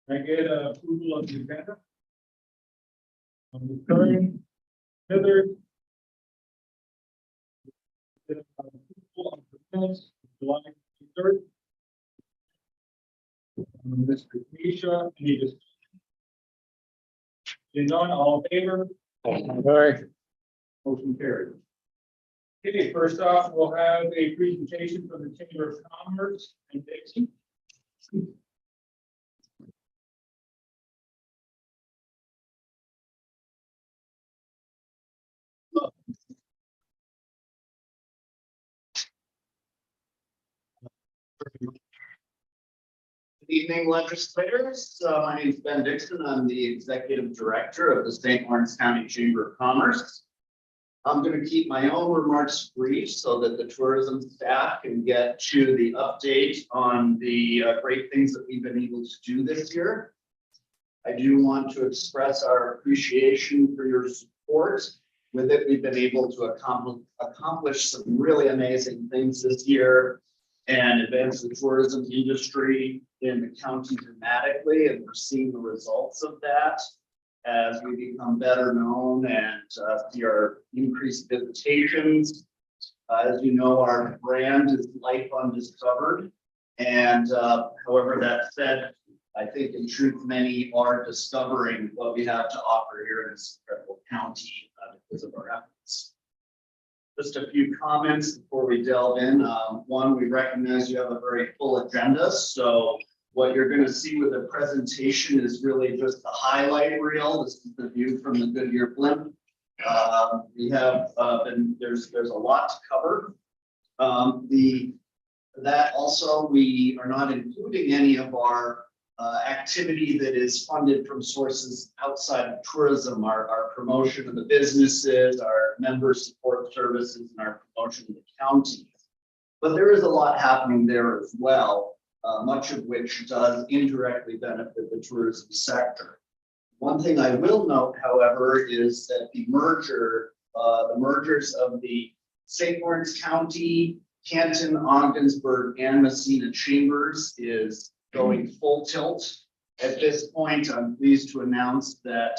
I get approval of the agenda. On the current, Heather. Approval of the minutes, July 3rd. Mr. Misha, any discussion? Seeing none, all in favor? Aye. Motion carried. Okay, first off, we'll have a presentation from the Chamber of Commerce and Dixie. Good evening, legislators. My name is Ben Dixon. I'm the Executive Director of the St. Lawrence County Chamber of Commerce. I'm going to keep my own remarks brief so that the tourism staff can get to the update on the great things that we've been able to do this year. I do want to express our appreciation for your support. With it, we've been able to accomplish some really amazing things this year and advance the tourism industry in the county dramatically, and we're seeing the results of that as we become better known and see our increased visitations. As you know, our brand is Life Undiscovered, and however, that said, I think in truth many are discovering what we have to offer here in this incredible county because of our efforts. Just a few comments before we delve in. One, we recognize you have a very full agenda, so what you're going to see with the presentation is really just the highlight reel. This is the view from the Goodyear blimp. We have there's a lot to cover. That also, we are not including any of our activity that is funded from sources outside of tourism, our promotion of the businesses, our member support services, and our promotion of the county. But there is a lot happening there as well, much of which does indirectly benefit the tourism sector. One thing I will note, however, is that the mergers of the St. Lawrence County, Canton, Ogdensburg, and Messina chambers is going full tilt. At this point, I'm pleased to announce that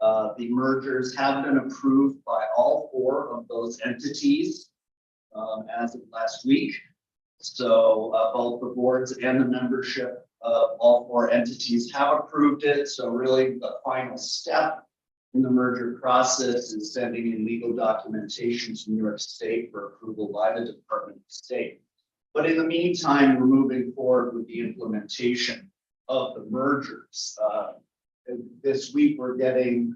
the mergers have been approved by all 4 of those entities as of last week. So both the boards and the membership of all 4 entities have approved it. So really the final step in the merger process is sending in legal documentation to New York State for approval by the Department of State. But in the meantime, we're moving forward with the implementation of the mergers. This week, we're getting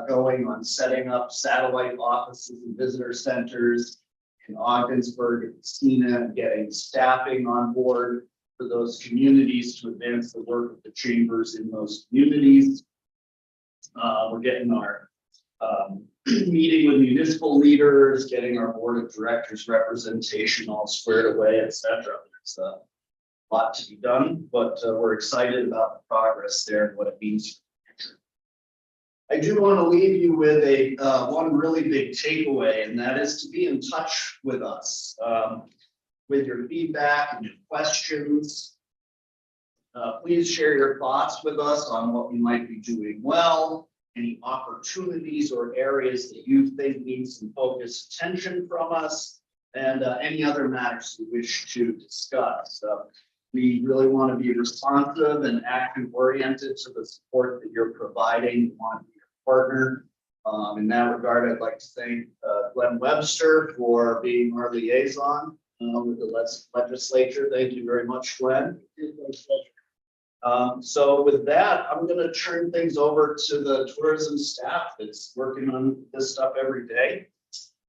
going on setting up satellite offices and visitor centers in Ogdensburg and Messina, and getting staffing on board for those communities to advance the work of the chambers in those communities. We're getting our meeting with municipal leaders, getting our board of directors representation all squared away, etc. There's a lot to be done, but we're excited about the progress there and what it means for the future. I do want to leave you with a one really big takeaway, and that is to be in touch with us with your feedback and your questions. Please share your thoughts with us on what we might be doing well, any opportunities or areas that you think need some focused attention from us, and any other matters you wish to discuss. We really want to be responsive and action-oriented to the support that you're providing. We want to be your partner. In that regard, I'd like to thank Glenn Webster for being our liaison with the legislature. Thank you very much, Glenn. So with that, I'm going to turn things over to the tourism staff that's working on this stuff every day.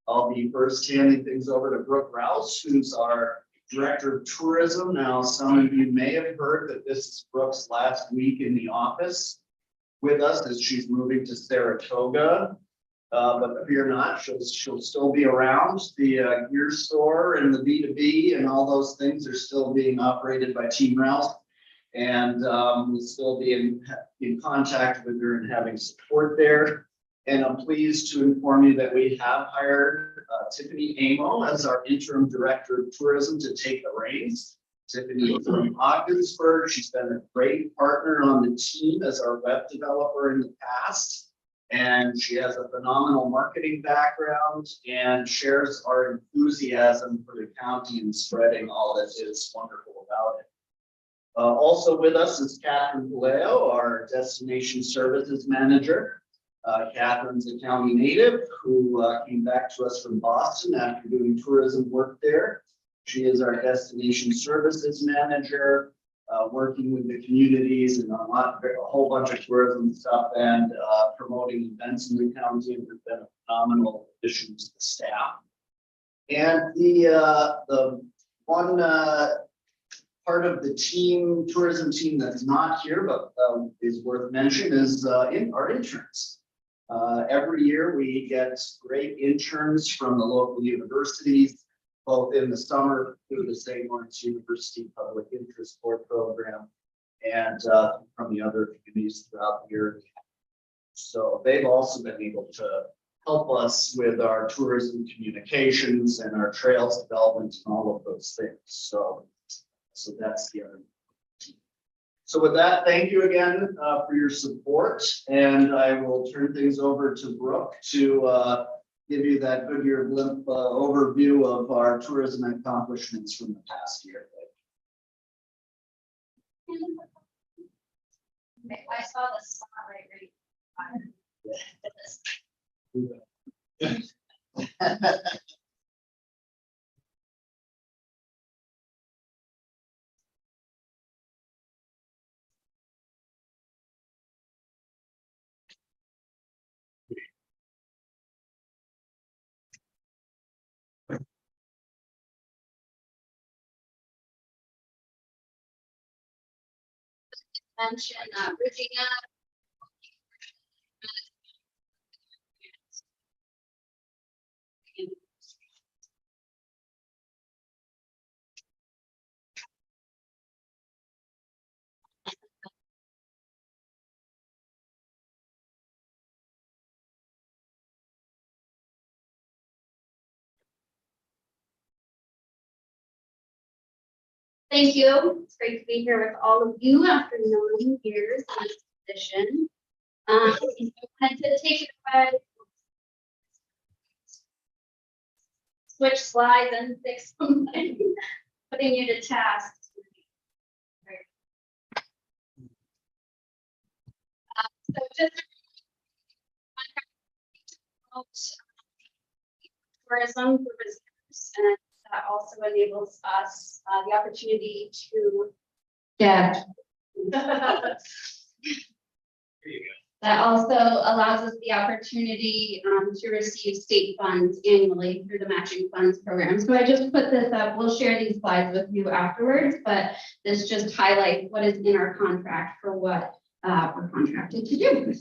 I'll be first handing things over to Brooke Rouse, who's our Director of Tourism. Now, some of you may have heard that this is Brooke's last week in the office with us as she's moving to Saratoga. But fear not, she'll still be around. The gear store and the B2B and all those things are still being operated by Team Rouse. And we'll still be in contact with her and having support there. And I'm pleased to inform you that we have hired Tiffany Amo as our interim director of tourism to take the reins. Tiffany from Ogdensburg. She's been a great partner on the team as our web developer in the past. And she has a phenomenal marketing background and shares our enthusiasm for the county and spreading all that is wonderful about it. Also with us is Catherine Vallejo, our Destination Services Manager. Catherine's a county native who came back to us from Boston after doing tourism work there. She is our Destination Services Manager, working with the communities and a whole bunch of tourism stuff and promoting events in the county, and has been a phenomenal addition to the staff. And the one part of the team, tourism team that's not here, but is worth mentioning is in our interns. Every year we get great interns from the local universities, both in the summer through the St. Lawrence University Public Interest Board Program and from the other communities throughout the year. So they've also been able to help us with our tourism communications and our trails development and all of those things. So that's the other. So with that, thank you again for your support, and I will turn things over to Brooke to give you that Goodyear blimp overview of our tourism accomplishments from the past year. I saw the spot right. Mention Regina. Thank you. It's great to be here with all of you after 9 years in this position. I wanted to take a switch slides and fix something, putting you to task. So just tourism for visitors, and that also enables us the opportunity to get. That also allows us the opportunity to receive state funds annually through the matching funds program. So I just put this up. We'll share these slides with you afterwards, but this just highlights what is in our contract for what we're contracted to do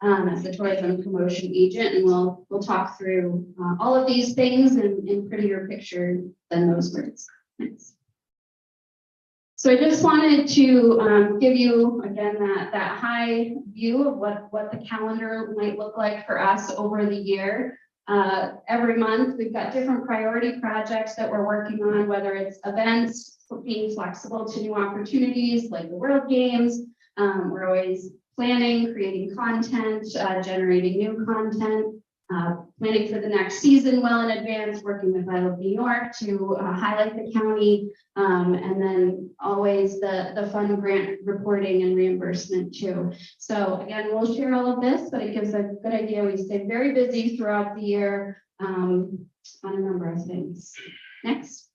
as the tourism promotion agent, and we'll talk through all of these things in prettier picture than those words. Thanks. So I just wanted to give you again that high view of what the calendar might look like for us over the year. Every month we've got different priority projects that we're working on, whether it's events, being flexible to new opportunities like the World Games. We're always planning, creating content, generating new content, planning for the next season well in advance, working with I Love New York to highlight the county, and then always the fun grant reporting and reimbursement too. So again, we'll share all of this, but it gives a good idea. We stay very busy throughout the year on a number of things. Next.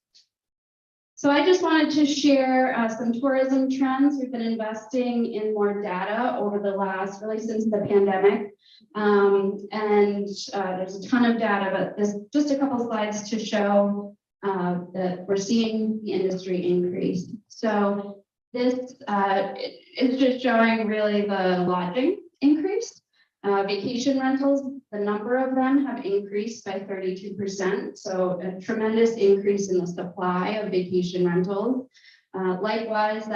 So I just wanted to share some tourism trends. We've been investing in more data over the last, really since the pandemic. There's a ton of data, but there's just a couple slides to show that we're seeing the industry increase. So this is just showing really the lodging increase. Vacation rentals, the number of them have increased by 32%. So a tremendous increase in the supply of vacation rentals. Likewise,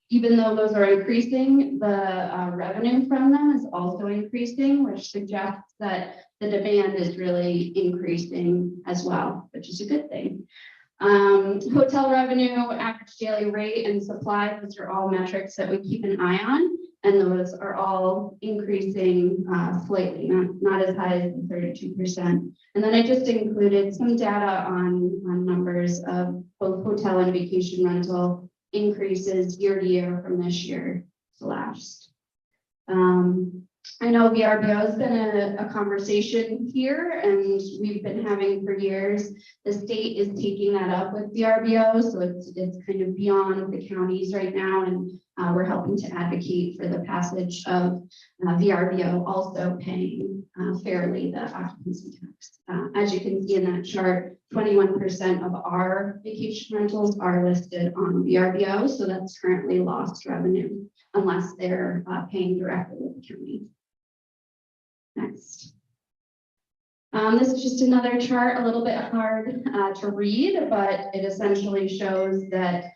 even though those are increasing, the revenue from them is also increasing, which suggests that the demand is really increasing as well, which is a good thing. Hotel revenue, average daily rate, and supply, those are all metrics that we keep an eye on. And those are all increasing slightly, not as high as 32%. And then I just included some data on numbers of both hotel and vacation rental increases year to year from this year to last. I know VRBO has been a conversation here, and we've been having for years. The state is taking that up with VRBO, so it's kind of beyond the counties right now, and we're helping to advocate for the passage of VRBO also paying fairly the occupancy tax. As you can see in that chart, 21% of our vacation rentals are listed on VRBO, so that's currently lost revenue unless they're paying directly with the county. Next. This is just another chart, a little bit hard to read, but it essentially shows that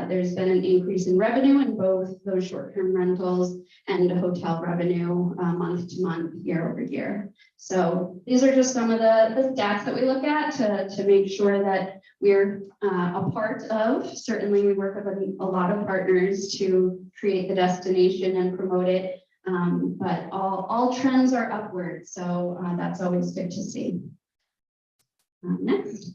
there's been an increase in revenue in both those short-term rentals and hotel revenue month to month, year over year. So these are just some of the stats that we look at to make sure that we're a part of. Certainly, we work with a lot of partners to create the destination and promote it. But all trends are upward, so that's always good to see. Next.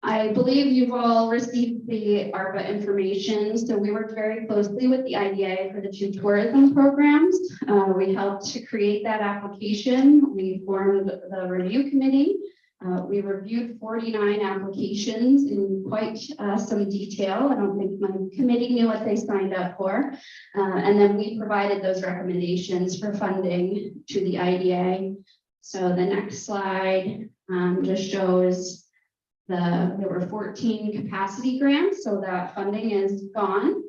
I believe you've all received the ARPA information, so we worked very closely with the IDA for the 2 tourism programs. We helped to create that application. We formed the review committee. We reviewed 49 applications in quite some detail. I don't think my committee knew what they signed up for. And then we provided those recommendations for funding to the IDA. So the next slide just shows there were 14 capacity grants, so that funding is gone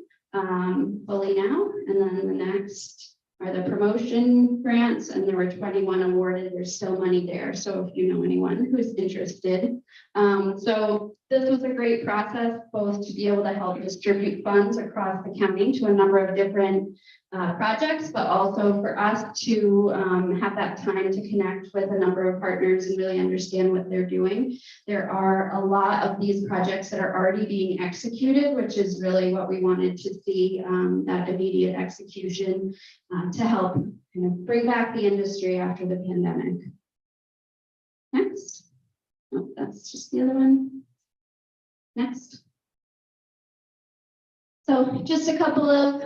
fully now. And then the next are the promotion grants, and there were 21 awarded. There's still money there, so if you know anyone who's interested. So this was a great process, both to be able to help distribute funds across the county to a number of different projects, but also for us to have that time to connect with a number of partners and really understand what they're doing. There are a lot of these projects that are already being executed, which is really what we wanted to see, that immediate execution to help kind of bring back the industry after the pandemic. Next. Oh, that's just the other one. Next. So just a couple of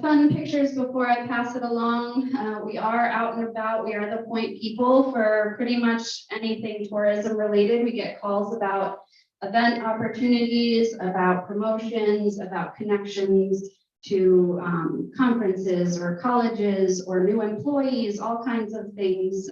fun pictures before I pass it along. We are out and about. We are the point people for pretty much anything tourism related. We get calls about event opportunities, about promotions, about connections to conferences or colleges or new employees, all kinds of things.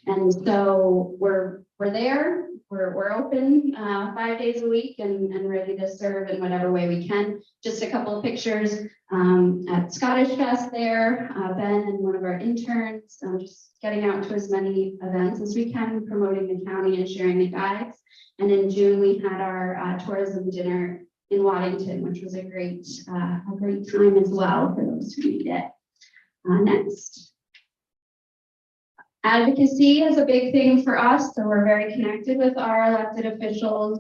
And so we're there. We're open 5 days a week and ready to serve in whatever way we can. Just a couple of pictures at Scottish Fest there, Ben and one of our interns, just getting out to as many events as we can, promoting the county and sharing the guides. And in June, we had our tourism dinner in Waddington, which was a great time as well for those who need it. Next. Advocacy is a big thing for us, so we're very connected with our elected officials.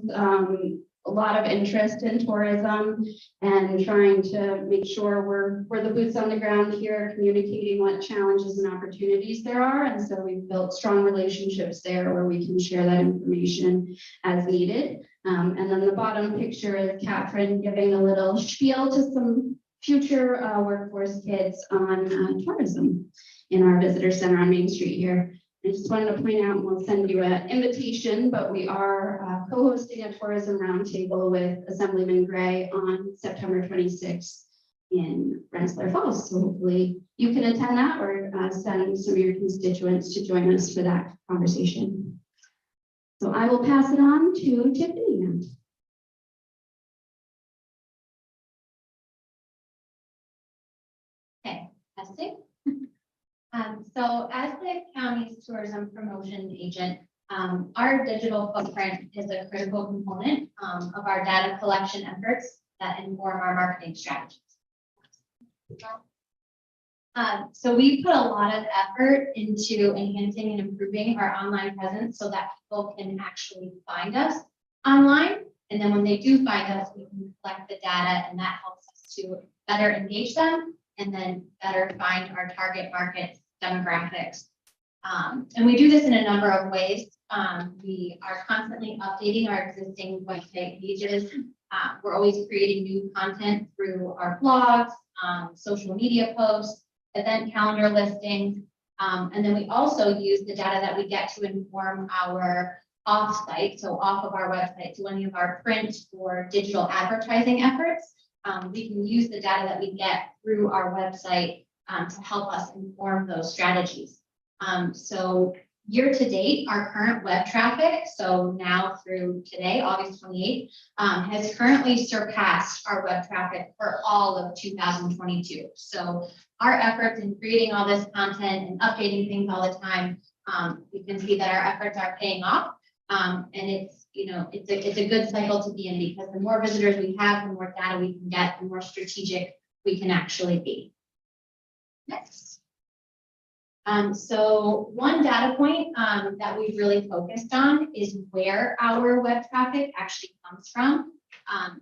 A lot of interest in tourism and trying to make sure we're the boots on the ground here, communicating what challenges and opportunities there are. And so we've built strong relationships there where we can share that information as needed. And then the bottom picture is Catherine giving a little spiel to some future workforce kids on tourism in our visitor center on Main Street here. I just wanted to point out, and we'll send you an invitation, but we are co-hosting a tourism roundtable with Assemblyman Gray on September 26th in Rensselaer Falls. So hopefully you can attend that or send some of your constituents to join us for that conversation. So I will pass it on to Tiffany now. Okay, testing. So as the county's tourism promotion agent, our digital footprint is a critical component of our data collection efforts that inform our marketing strategies. So we put a lot of effort into enhancing and improving our online presence so that people can actually find us online. And then when they do find us, we can collect the data, and that helps us to better engage them and then better find our target market demographics. And we do this in a number of ways. We are constantly updating our existing website pages. We're always creating new content through our blogs, social media posts, event calendar listings. And then we also use the data that we get to inform our off-site, so off of our website, so any of our print or digital advertising efforts. We can use the data that we get through our website to help us inform those strategies. So year to date, our current web traffic, so now through today, August 28th, has currently surpassed our web traffic for all of 2022. So our efforts in creating all this content and updating things all the time, you can see that our efforts are paying off. And it's, it's a good cycle to be in, because the more visitors we have, the more data we can get, the more strategic we can actually be. Next. So one data point that we've really focused on is where our web traffic actually comes from.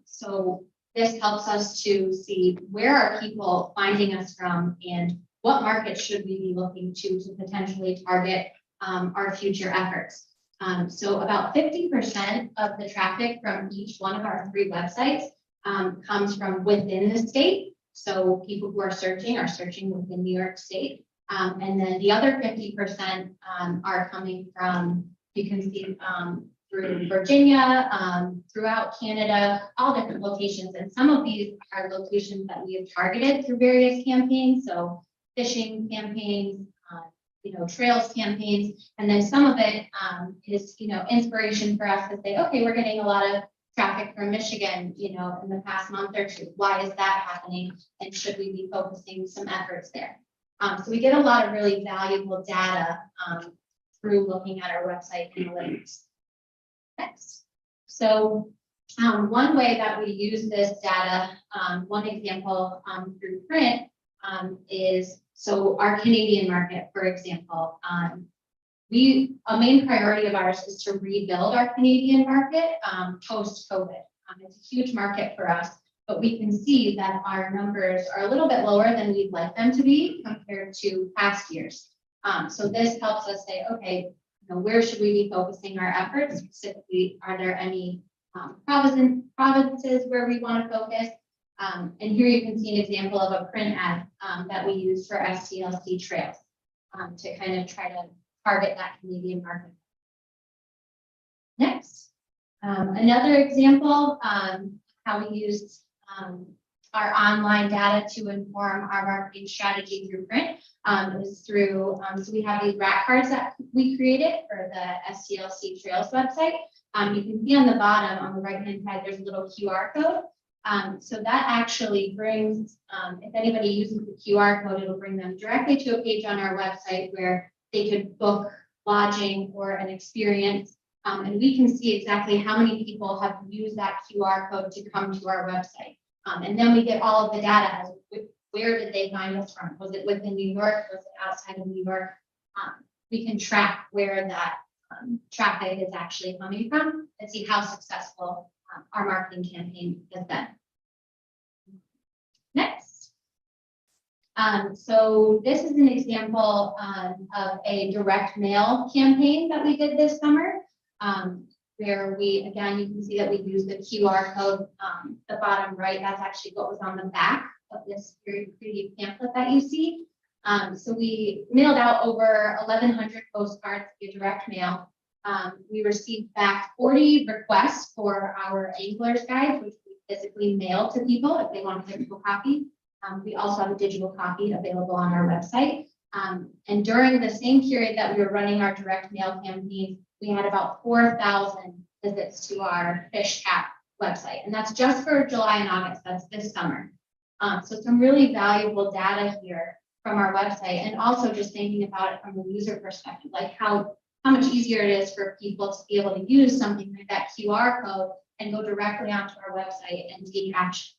So this helps us to see where are people finding us from and what markets should we be looking to potentially target our future efforts. So about 50% of the traffic from each one of our 3 websites comes from within the state. So people who are searching within New York State. And then the other 50% are coming from, you can see through Virginia, throughout Canada, all different locations. And some of these are locations that we have targeted through various campaigns. So fishing campaigns, trails campaigns. And then some of it is, inspiration for us to say, okay, we're getting a lot of traffic from Michigan, in the past month or 2. Why is that happening? And should we be focusing some efforts there? So we get a lot of really valuable data through looking at our website analytics. Next. So one way that we use this data, one example through print is, so our Canadian market, for example, a main priority of ours is to rebuild our Canadian market post-COVID. It's a huge market for us. But we can see that our numbers are a little bit lower than we'd like them to be compared to past years. So this helps us say, okay, where should we be focusing our efforts? Specifically, are there any provinces where we want to focus? And here you can see an example of a print ad that we use for STLC trails to kind of try to target that Canadian market. Next, another example how we used our online data to inform our marketing strategy through print is through, so we have these rack cards that we created for the STLC Trails website. You can see on the bottom, on the right-hand side, there's a little QR code. So that actually brings, if anybody uses the QR code, it'll bring them directly to a page on our website where they could book lodging or an experience. And we can see exactly how many people have used that QR code to come to our website. And then we get all of the data as where did they find us from? Was it within New York? Was it outside of New York? We can track where that traffic is actually coming from and see how successful our marketing campaign has been. Next. So this is an example of a direct mail campaign that we did this summer. Where we, again, you can see that we use the QR code, the bottom right, that's actually what was on the back of this very pretty pamphlet that you see. So we mailed out over 1,100 postcards via direct mail. We received back 40 requests for our angler's guides, which we physically mail to people if they want a physical copy. We also have a digital copy available on our website. And during the same period that we were running our direct mail campaign, we had about 4,000 visits to our Fish Cap website. And that's just for July and August, that's this summer. So some really valuable data here from our website, and also just thinking about it from the user perspective, like how much easier it is for people to be able to use something like that QR code and go directly onto our website and take action.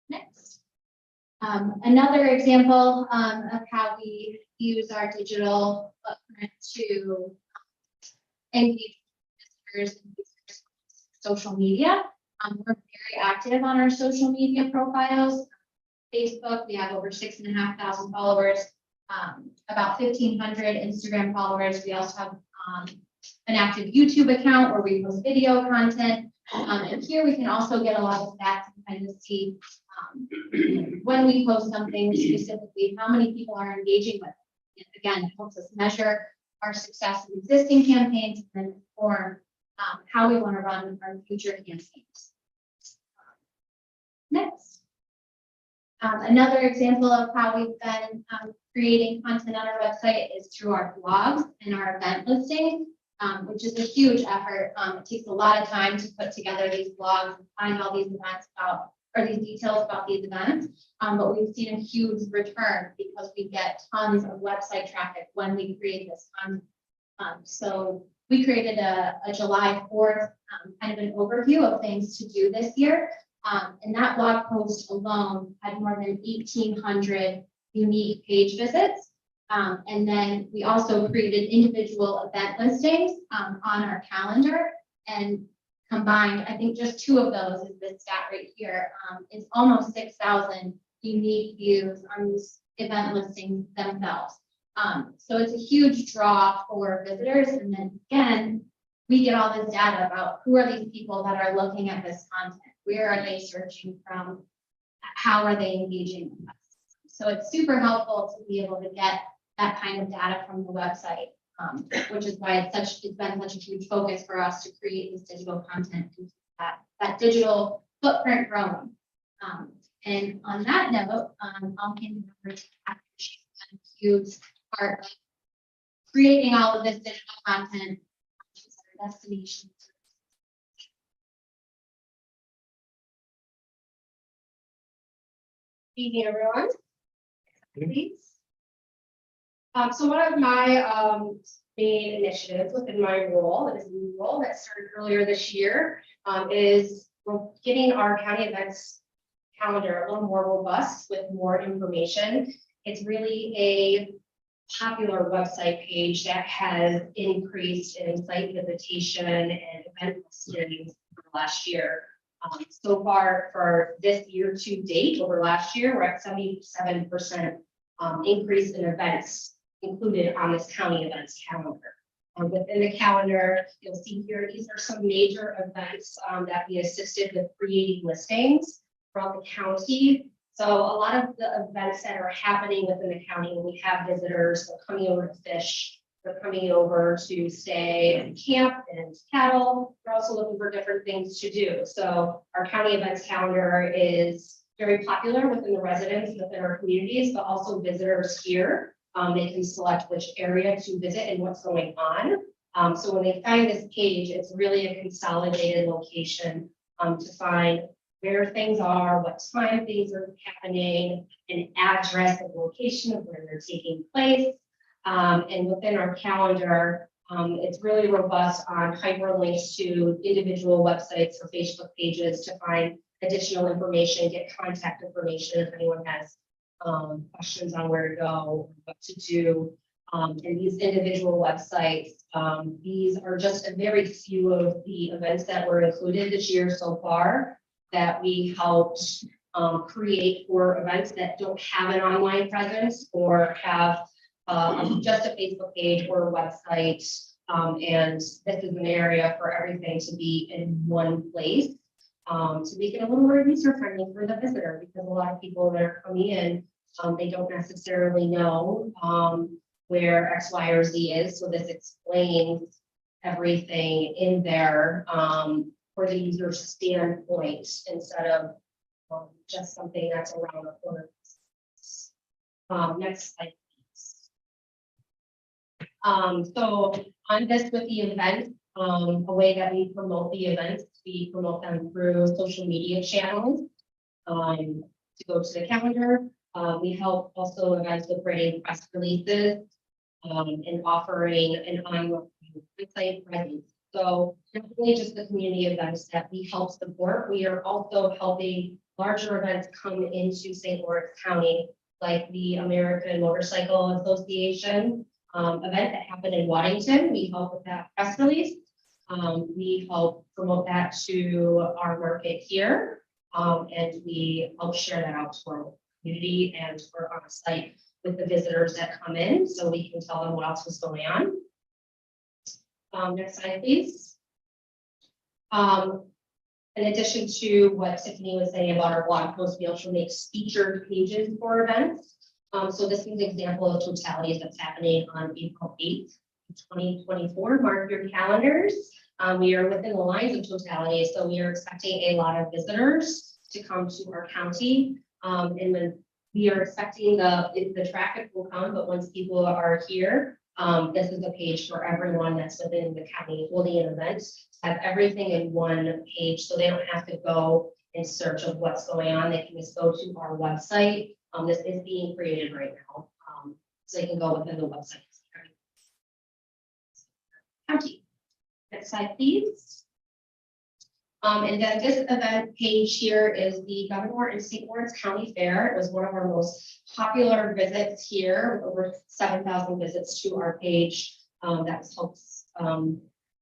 Next. Another example of how we use our digital footprint to engage visitors and users on social media. We're very active on our social media profiles. Facebook, we have over 6,500 followers, about 1,500 Instagram followers. We also have an active YouTube account where we post video content. And here we can also get a lot of stats and kind of see when we post something specifically, how many people are engaging with it. Again, it helps us measure our success in existing campaigns and then inform how we want to run our future campaigns. Next. Another example of how we've been creating content on our website is through our blogs and our event listings, which is a huge effort. It takes a lot of time to put together these blogs and find all these events about, or these details about these events. But we've seen a huge return because we get tons of website traffic when we create this content. So we created a July 4th kind of an overview of things to do this year. And that blog post alone had more than 1,800 unique page visits. And then we also created individual event listings on our calendar, and combined, I think just 2 of those is this stat right here. It's almost 6,000 unique views on these event listings themselves. So it's a huge draw for visitors. And then again, we get all this data about who are these people that are looking at this content. Where are they searching from? How are they engaging with us? So it's super helpful to be able to get that kind of data from the website, which is why it's been such a huge focus for us to create this digital content, that digital footprint growing. And on that note, I'll hand it over to Kathy. She's been a huge part of creating all of this digital content. Our destination. Evening, everyone. Please. So one of my main initiatives within my role, it is a new role that started earlier this year, is getting our county events calendar a little more robust with more information. It's really a popular website page that has increased in site visitation and event listings for last year. So far for this year to date over last year, we're at 77% increase in events included on this county events calendar. Within the calendar, you'll see here, these are some major events that we assisted with creating listings from the county. So a lot of the events that are happening within the county, when we have visitors, they're coming over to fish, they're coming over to stay and camp and cattle. We're also looking for different things to do. So our county events calendar is very popular within the residents, within our communities, but also visitors here. They can select which area to visit and what's going on. So when they find this page, it's really a consolidated location to find where things are, what time things are happening, an address and location of where they're taking place. And within our calendar, it's really robust on hyperlinks to individual websites or Facebook pages to find additional information, get contact information if anyone has questions on where to go, what to do. And these individual websites, these are just a very few of the events that were included this year so far that we helped create for events that don't have an online presence or have just a Facebook page or a website. And this is an area for everything to be in one place to make it a little more user friendly for the visitor, because a lot of people that are coming in, they don't necessarily know where X, Y, or Z is. So this explains everything in there for the user standpoint instead of just something that's around the corner. Next slide, please. So on this with the event, a way that we promote the events, we promote them through social media channels. To go to the calendar, we help also events with writing press releases and offering an online website presence. So not only just the community events that we help support, we are also helping larger events come into St. Lawrence County, like the American Motorcycle Association event that happened in Waddington. We help with that press release. We help promote that to our market here. And we help share that out to our community, and we're on site with the visitors that come in, so we can tell them what else was going on. Next slide, please. In addition to what Tiffany was saying about our blog post, we also make featured pages for events. So this is an example of totalities that's happening on April 8th, 2024. Mark your calendars. We are within the lines of totality, so we are expecting a lot of visitors to come to our county. And then we are expecting the traffic will come, but once people are here, this is a page for everyone that's within the county holding an event. Have everything in one page, so they don't have to go in search of what's going on. They can just go to our website. This is being created right now, so they can go within the website. County. Next slide, please. And then this event page here is the Governor and St. Lawrence County Fair. It was one of our most popular visits here, with over 7,000 visits to our page. That was helped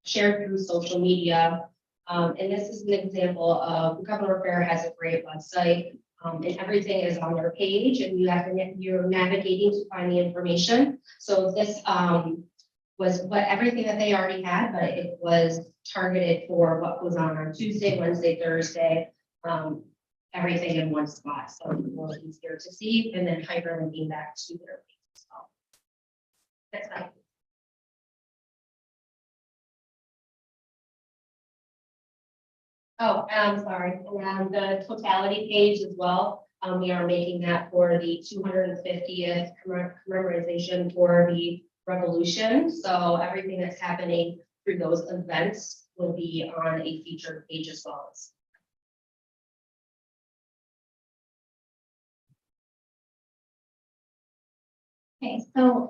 shared through social media. And this is an example of Governor Fair has a great website, and everything is on their page, and you're navigating to find the information. So this was everything that they already had, but it was targeted for what was on Tuesday, Wednesday, Thursday, everything in one spot. So it's more easier to see, and then hyperlinking back to their page as well. Next slide. Oh, I'm sorry, and the totality page as well. We are making that for the 250th commemoration for the revolution. So everything that's happening through those events will be on a featured page as well. Okay, so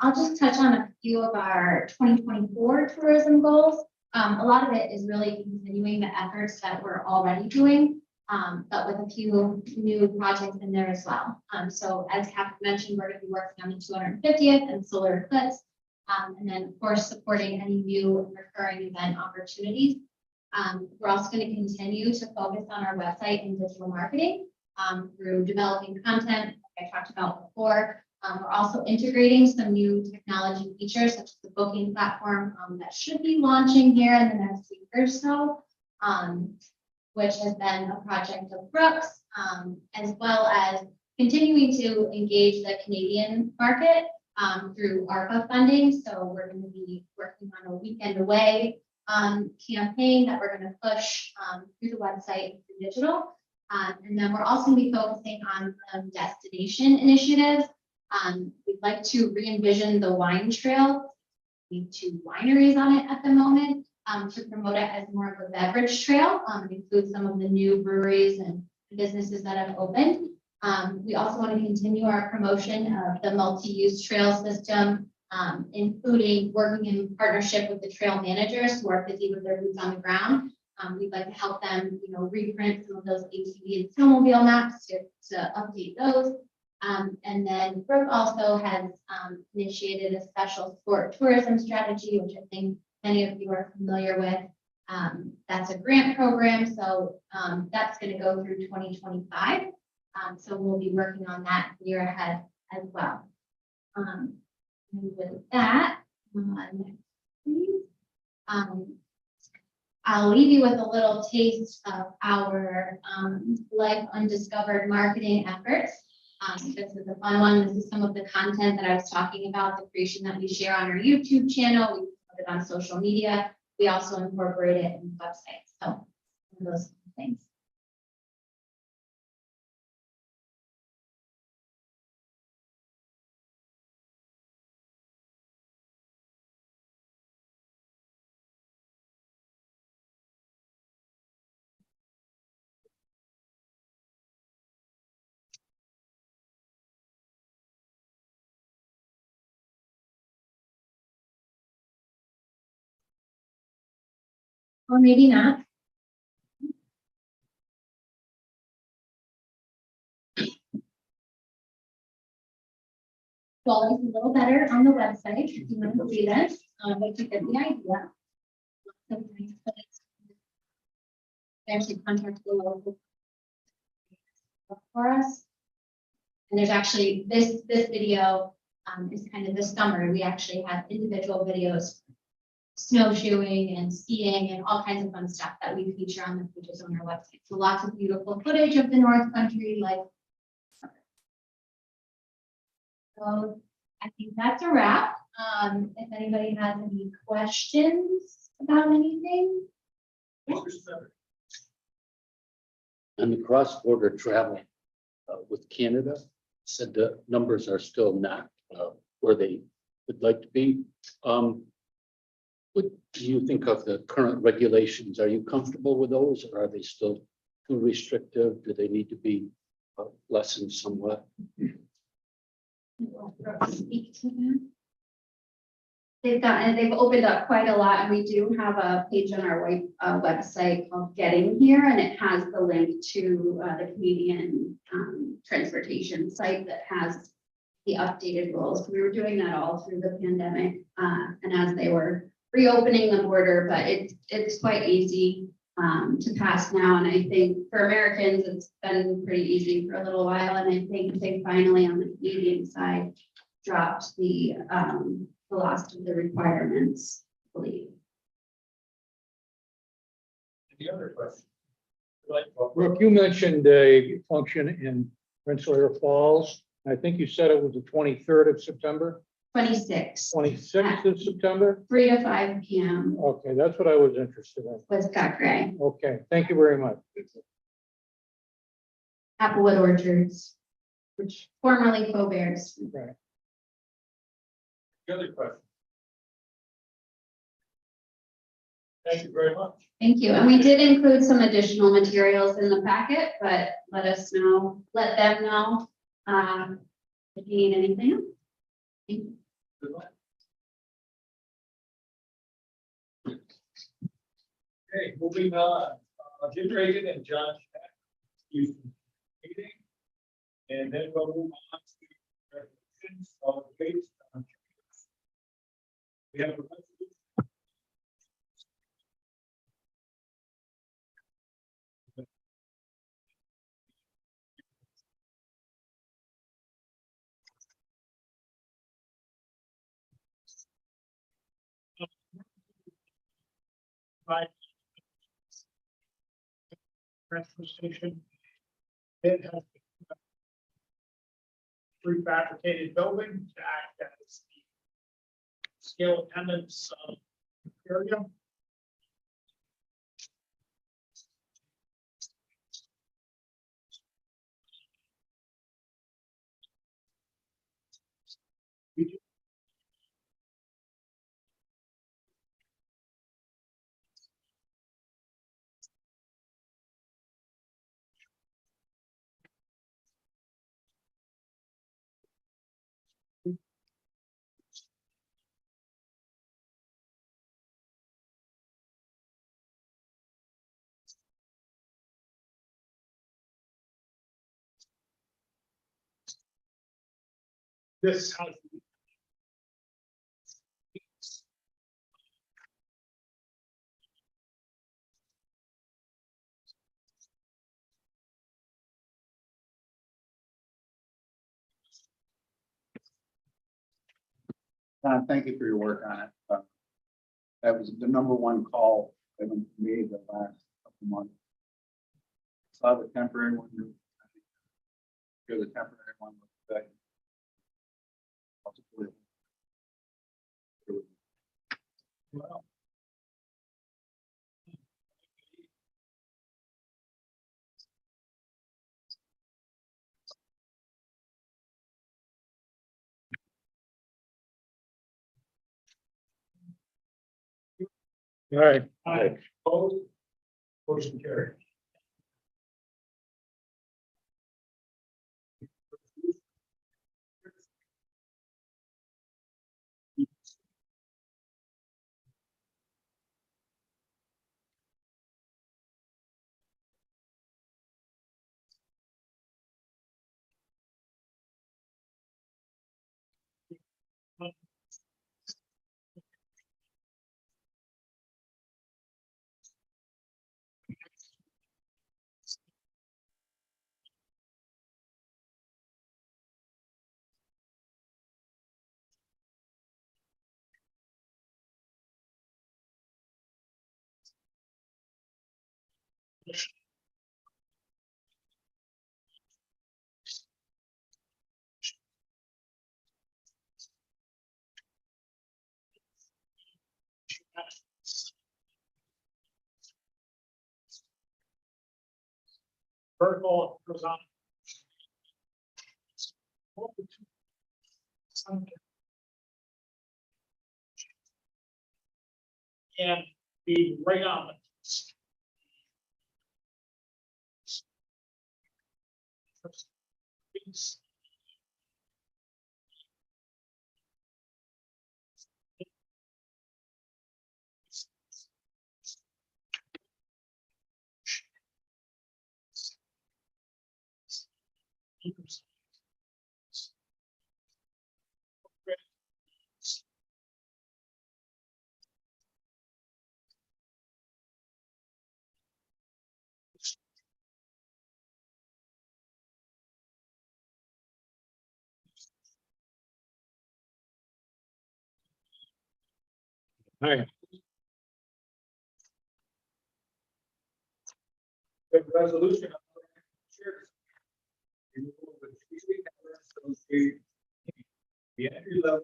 I'll just touch on a few of our 2024 tourism goals. A lot of it is really continuing the efforts that we're already doing, but with a few new projects in there as well. So as Catherine mentioned, we're going to be working on the 250th and solar eclipse, and then of course supporting any new recurring event opportunities. We're also going to continue to focus on our website and digital marketing through developing content, like I talked about before. We're also integrating some new technology features, such as the booking platform that should be launching here in the next week or so, which has been a project of Brooks, as well as continuing to engage the Canadian market through ARPA funding. So we're going to be working on a weekend away campaign that we're going to push through the website and through digital. And then we're also going to be focusing on destination initiatives. We'd like to re-envision the wine trail. We have 2 wineries on it at the moment to promote it as more of a beverage trail. Include some of the new breweries and businesses that have opened. We also want to continue our promotion of the multi-use trail system, including working in partnership with the trail managers who are busy with their boots on the ground. We'd like to help them, reprint some of those ATV and snowmobile maps to update those. And then Brooke also has initiated a special sport tourism strategy, which I think many of you are familiar with. That's a grant program, so that's going to go through 2025. So we'll be working on that year ahead as well. And with that, next, please. I'll leave you with a little taste of our Life Undiscovered marketing efforts. This is a fun one. This is some of the content that I was talking about, the creation that we share on our YouTube channel. We put it on social media. We also incorporate it in the website. So those things. Or maybe not. quality a little better on the website, if you want to see this, but you get the idea. Sometimes, but it's- Actually contact the local for us. And there's actually, this video is kind of the summary. We actually have individual videos, snowshoeing and skiing and all kinds of fun stuff that we feature on the pages on our website. So lots of beautiful footage of the North Country, like. So I think that's a wrap. If anybody has any questions about anything. And the cross-border travel with Canada, said the numbers are still not where they would like to be. What do you think of the current regulations? Are you comfortable with those, or are they still too restrictive? Do they need to be lessened somewhat? Speak to that. They've opened up quite a lot, and we do have a page on our website called Getting Here, and it has the link to the Canadian transportation site that has the updated rules. We were doing that all through the pandemic, and as they were reopening the border, but it's quite easy to pass now, and I think for Americans, it's been pretty easy for a little while, and I think they finally on the Canadian side dropped the last of the requirements, I believe. Any other questions? Like, Brooke, you mentioned a function in Rensselaer Falls. I think you said it was the 23rd of September, 26, 26th of September. 3 to 5 p.m. Okay, that's what I was interested in. with Scott Gray, Okay, thank you very much. Applewood Orchards, which formerly Bears. Right. any other questions? Thank you very much. Thank you. And we did include some additional materials in the packet, but let them know if you need anything else. Thank you. Good luck. Okay, moving on, Jim Reagan and John Shack, Houston meeting. And then we'll move on to resolutions of based on. We have a resolution. Right. Transfer station. It has prefabricated building to act as the scale attendance area. This has. Thank you for your work on it. That was the #1 call that we made the last couple months. Saw the temporary one. You're the temporary one. With Well, All right. aye. Opposed? Motion carried. Vertical goes on. And be right on it. Hi. The resolution. The entry level,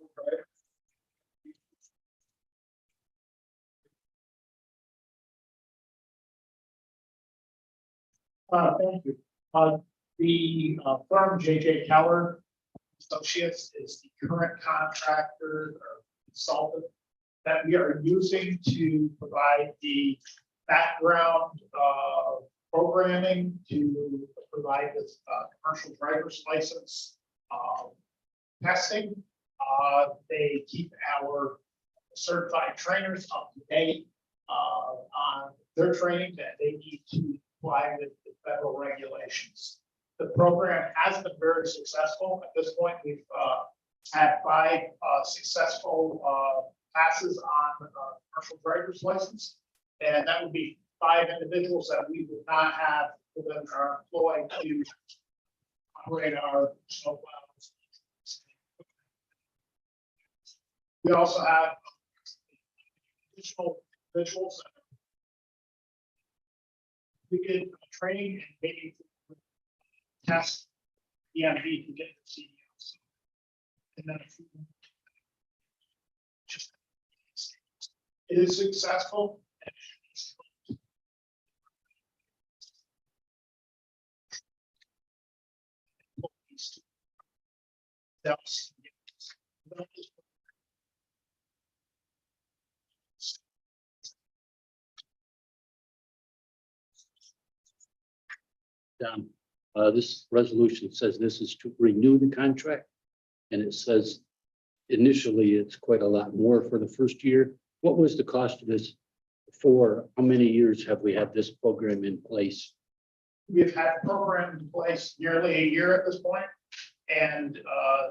right? Thank you. The firm JJ Keller Associates is the current contractor or consultant that we are using to provide the background programming to provide this commercial driver's license testing. They keep our certified trainers up to date on their training that they need to comply with the federal regulations. The program has been very successful. At this point, we've had 5 successful passes on commercial driver's license. And that would be 5 individuals that we would not have within our employ to operate our snowplows. We also have additional individuals that we did training and maybe test EMV to get the CDLs. And then a few just it is successful. This resolution says this is to renew the contract. And it says initially it's quite a lot more for the first year. What was the cost of this for? How many years have we had this program in place? We've had the program in place nearly a year at this point, and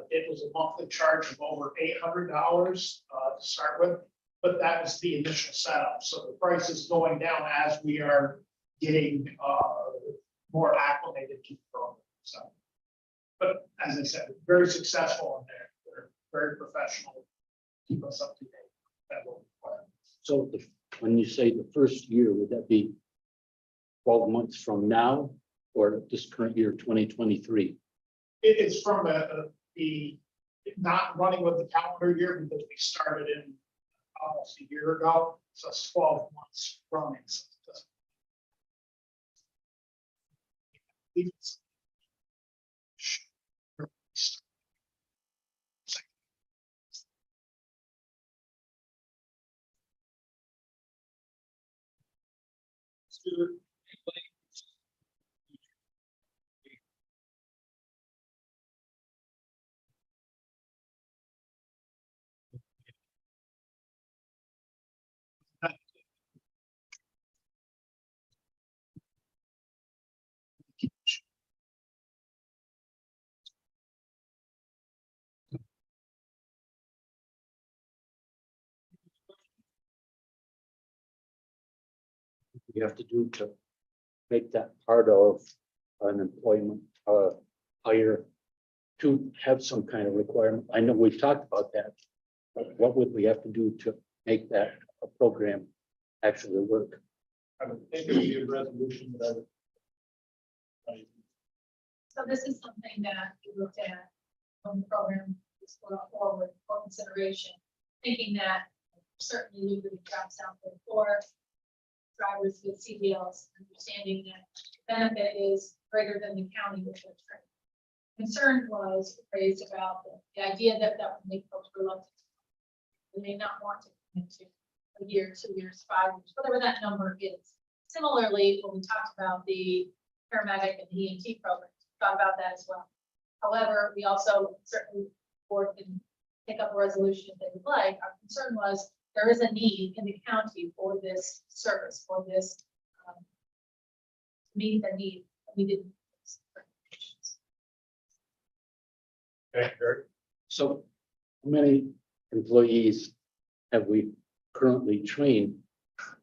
it was a monthly charge of over $800 to start with, but that was the initial setup. So the price is going down as we are getting more acclimated to the program. So, but as I said, very successful in there. They're very professional, keep us up to date. That will require. So when you say the first year, would that be 12 months from now or this current year, 2023? It's from the not running with the calendar year because we started in almost a year ago. So it's 12 months running. So it's- we have to do to make that part of an employment, hire to have some kind of requirement? I know we've talked about that, but what would we have to do to make that a program actually work? I would think it would be a resolution that I would. So this is something that we looked at when the program was brought forward for consideration, thinking that certainly we would jobs out there for drivers with CDLs, understanding that the benefit is greater than the county with the trade. Concern was raised about the idea that that would make folks reluctant. They may not want to come into a year, 2 years, 5 years, whatever that number is. Similarly, when we talked about the paramedic and the EMT program, thought about that as well. However, we also certainly board can take up a resolution if they would like. Our concern was there is a need in the county for this service, for this meet the need. We didn't. Okay, Eric? So how many employees have we currently trained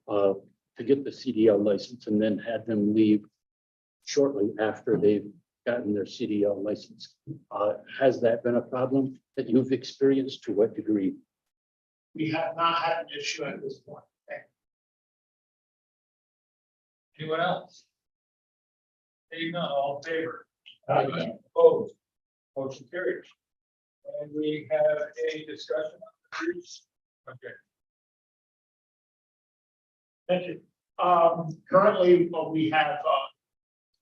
to get the CDL license and then had them leave shortly after they've gotten their CDL license? Has that been a problem that you've experienced? To what degree? We have not had an issue at this point. Anyone else? Seeing none, all in favor? Aye. Opposed? Motion carries. And we have a discussion on the briefs. Okay. Thank you. Currently, we have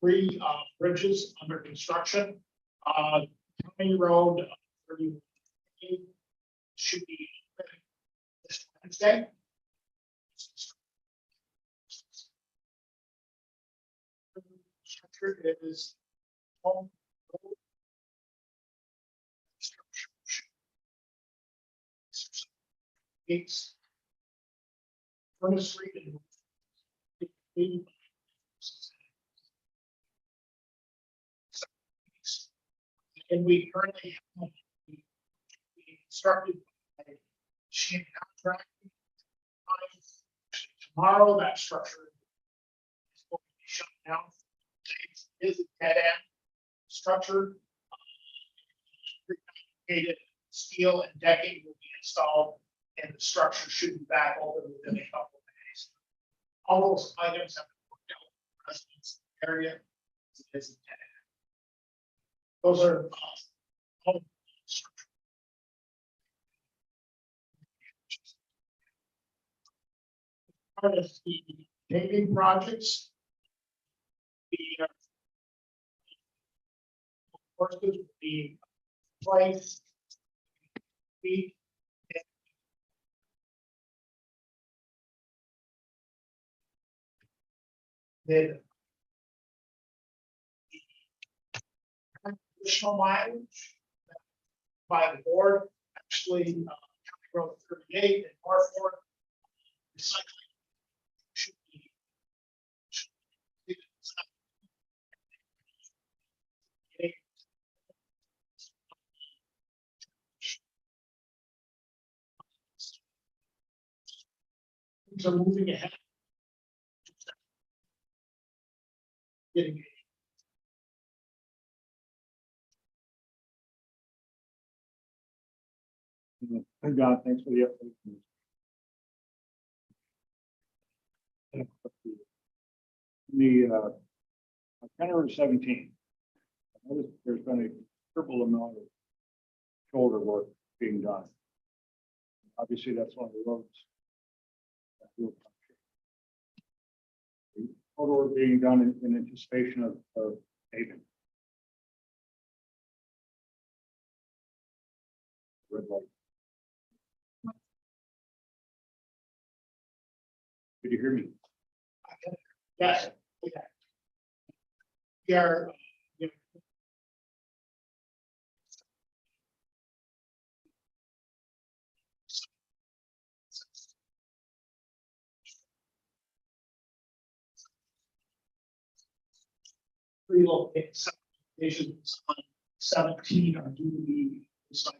3 bridges under construction. County Road 31 should be open this Wednesday. Structure is home. Gates. Furnace Street and and we currently have started a machine contract. Tomorrow, that structure is going to be shut down. It is a dead end structure. Prefabricated steel and decking will be installed, and the structure should be back open within a couple of days. All those items have been worked out with the residents in the area. It is a dead end. Those are all structure. Part of the paving projects. The courses will be placed. Then additional mileage by the board, actually, County Road 38 and Norfolk recycling should be. Things are moving ahead. Getting Hey, John, thanks for the update. The January 17th, I noticed there's been a triple amount of shoulder work being done. Obviously, that's one of the roads. that will come. Shoulder work being done in anticipation of paving. Red light. Did you hear me? Yes. We are. Relocate subdivisions on 17 are due to be recycled.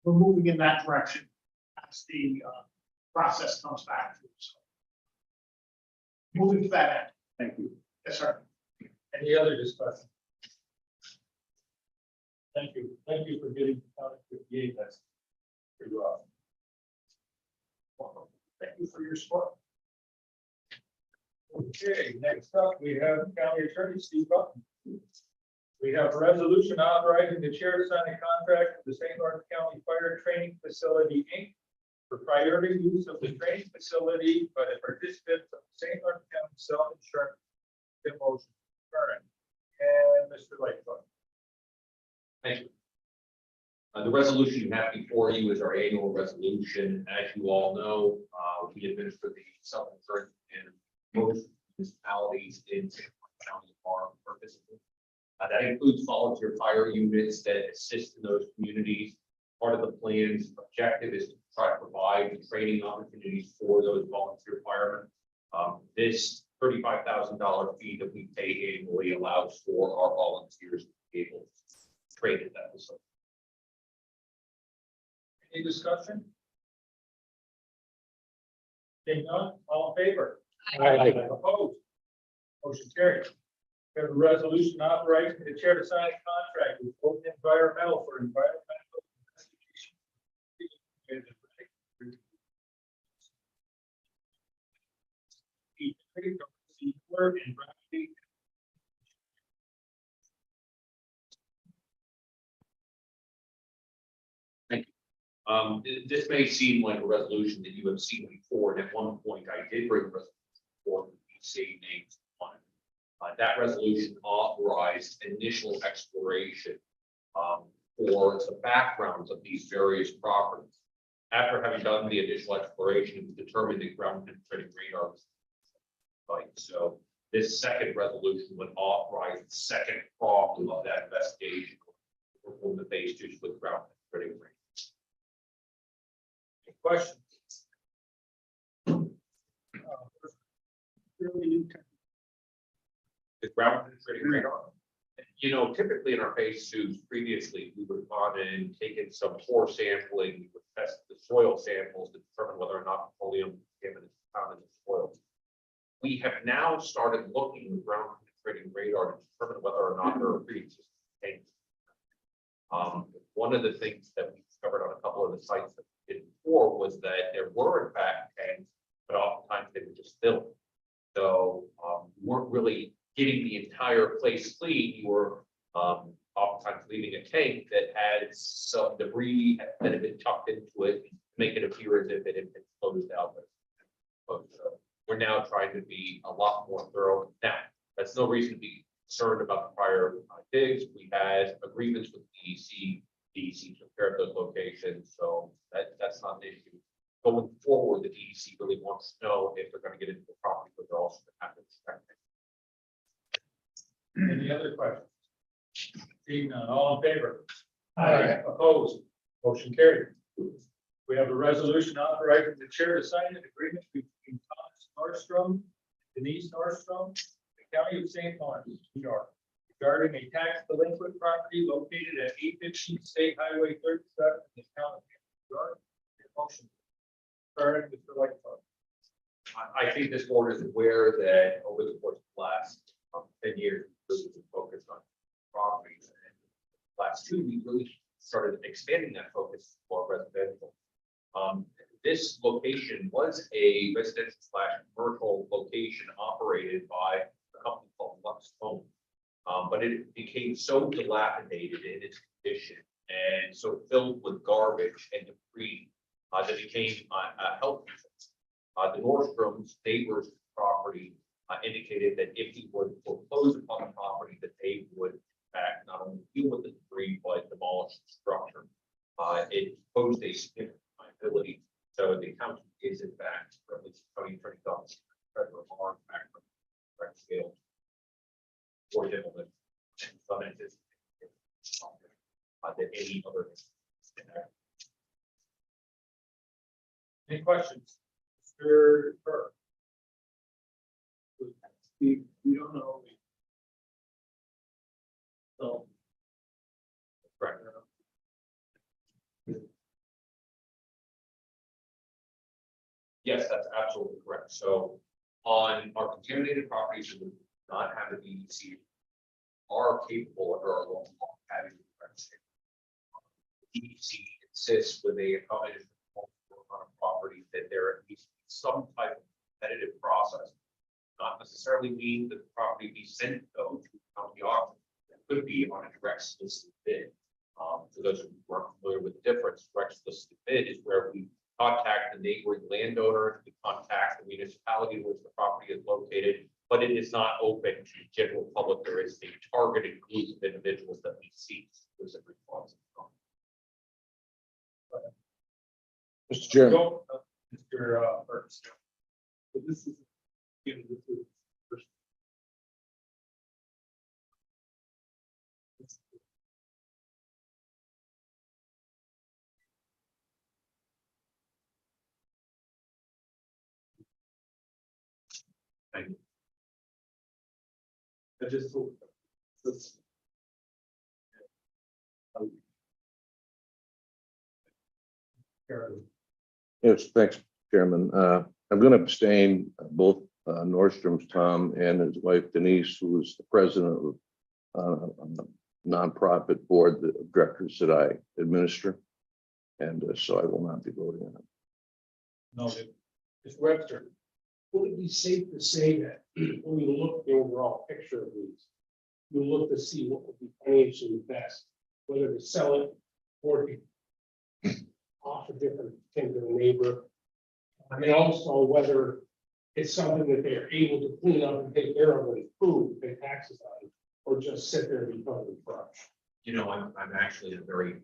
We're moving in that direction. That's the process comes back to. So moving to that end. Thank you. Yes, sir. Any other discussion? Thank you. Thank you for getting out of 58. That's pretty rough. Thank you for your support. Okay, next up, we have County Attorney Steve Button. We have a resolution authorizing the chair to sign a contract with the St. Lawrence County Fire Training Facility, Inc. for priority use of the training facility by the participants of the St. Lawrence County Self-Insurance Motion. Current. And Mr. Lightfoot. Thank you. The resolution you have before you is our annual resolution. As you all know, we administer the self-insurance in most municipalities in St. Clair County are participants. That includes volunteer fire units that assist in those communities. Part of the plan's objective is to try to provide the training opportunities for those volunteer firemen. This $35,000 fee that we pay annually allows for our volunteers to be able to train at that facility. Any discussion? Seeing none, all in favor? Aye. Opposed? Motion carried. We have a resolution authorizing the chair to sign a contract with Open Environmental for environmental investigation. This may seem like a resolution that you have seen before, and at one point I did bring a resolution for the same names on it. That resolution authorized initial exploration for the backgrounds of these various properties. After having done the initial exploration, it was determined that ground penetrating radar was right. So this second resolution would authorize the second prong of that investigation on the basis with ground penetrating radar. Any questions? The ground penetrating radar. You know, typically in our phase twos previously, we would have gone in and taken some core sampling, we would test the soil samples to determine whether or not petroleum contaminants found in the soil. We have now started looking with ground penetrating radar to determine whether or not there are pre-existing tanks. One of the things that we discovered on a couple of the sites that we did before was that there were in fact tanks, but oftentimes they were just filled. So we weren't really getting the entire place clean. You were oftentimes leaving a tank that had some debris that had been tucked into it, to make it appear as if it had been closed out. So we're now trying to be a lot more thorough. Now, that's no reason to be concerned about the prior digs. We had agreements with DEC. DEC took care of those locations, so that's not an issue. Going forward, the DEC really wants to know if they're going to get into the property, but they're also going to have to inspect it. Any other questions? Seeing none, all in favor? Aye. Opposed? Motion carried. We have a resolution authorizing the chair to sign an agreement between Thomas Nordstrom, Denise Nordstrom, the County of St. Lawrence, New York, regarding a tax delinquent property located at 815 State Highway 37 in the town of New York. Motion. Current, Mr. Lightfoot. I think this board is aware that over the course of the last 10 years, we've been focused on properties. And last two, we really started expanding that focus for residential. This location was a residential / commercial location operated by a company called Lux Home. But it became so dilapidated in its condition and so filled with garbage and debris that became a health nuisance. The Nordstrom's neighbor's property indicated that if he would foreclose upon the property, that they would in fact not only deal with the debris but demolish the structure. It posed a significant liability. So the county is in fact, or at least $20,000 federal harm factor, correct scale. Or demolition. And some anticipation that any other. Any questions? Mr. Burke. We don't know. So. Correct. Yes, that's absolutely correct. So on our contaminated properties that do not have the EDC are capable under our law of having the correct state. EDC insists with a accommodation on a property that there at least be some type of competitive process. Not necessarily mean that the property be sent though to county auction. It could be on a direct solicited bid. For those who aren't familiar with the difference, direct solicited bid is where we contact the neighboring landowner, we contact the municipality in which the property is located, but it is not open to the general public. There is a targeted group of individuals that we seek specific responses from. Mr. Chairman, Go, Mr. Ernst. So this is. First. Thank you. I just. This- Karen. yes, thanks, Chairman. I'm going to abstain, both Nordstrom's Tom and his wife Denise, who is the president of a nonprofit board of directors that I administer. And so I will not be voting on it. No, Mr. Webster. Would it be safe to say that when you look at the overall picture of these, you look to see what would be financially best, whether to sell it or to offer different things to the neighbor? And also whether it's something that they're able to clean up and take care of and improve, pay taxes on, or just sit there because of the brush. You know, I'm actually in a very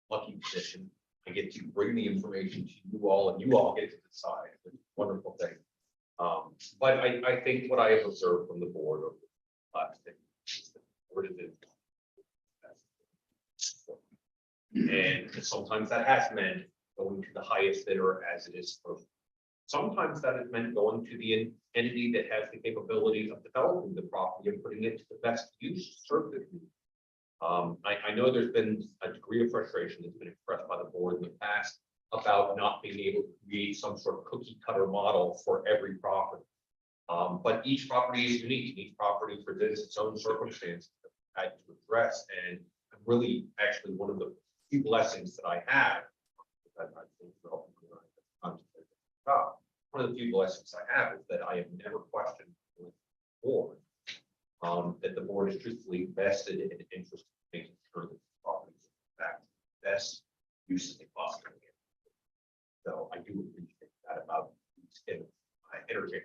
lucky position. I get to bring the information to you all and you all get to decide. It's a wonderful thing. But I think what I have observed from the board over the last thing is that the board is in. And sometimes that has meant going to the highest bidder as it is supposed to. Sometimes that has meant going to the entity that has the capability of developing the property and putting it to the best use to serve the community. I know there's been a degree of frustration that's been expressed by the board in the past about not being able to create some sort of cookie cutter model for every property. But each property is unique, and each property presents its own circumstances that I had to address. And really, actually, one of the few blessings that I have, one of the few blessings I have is that I have never questioned the board. That the board is truthfully vested in interest in making sure that the property is in fact best use of the possible. So I do appreciate that about energy.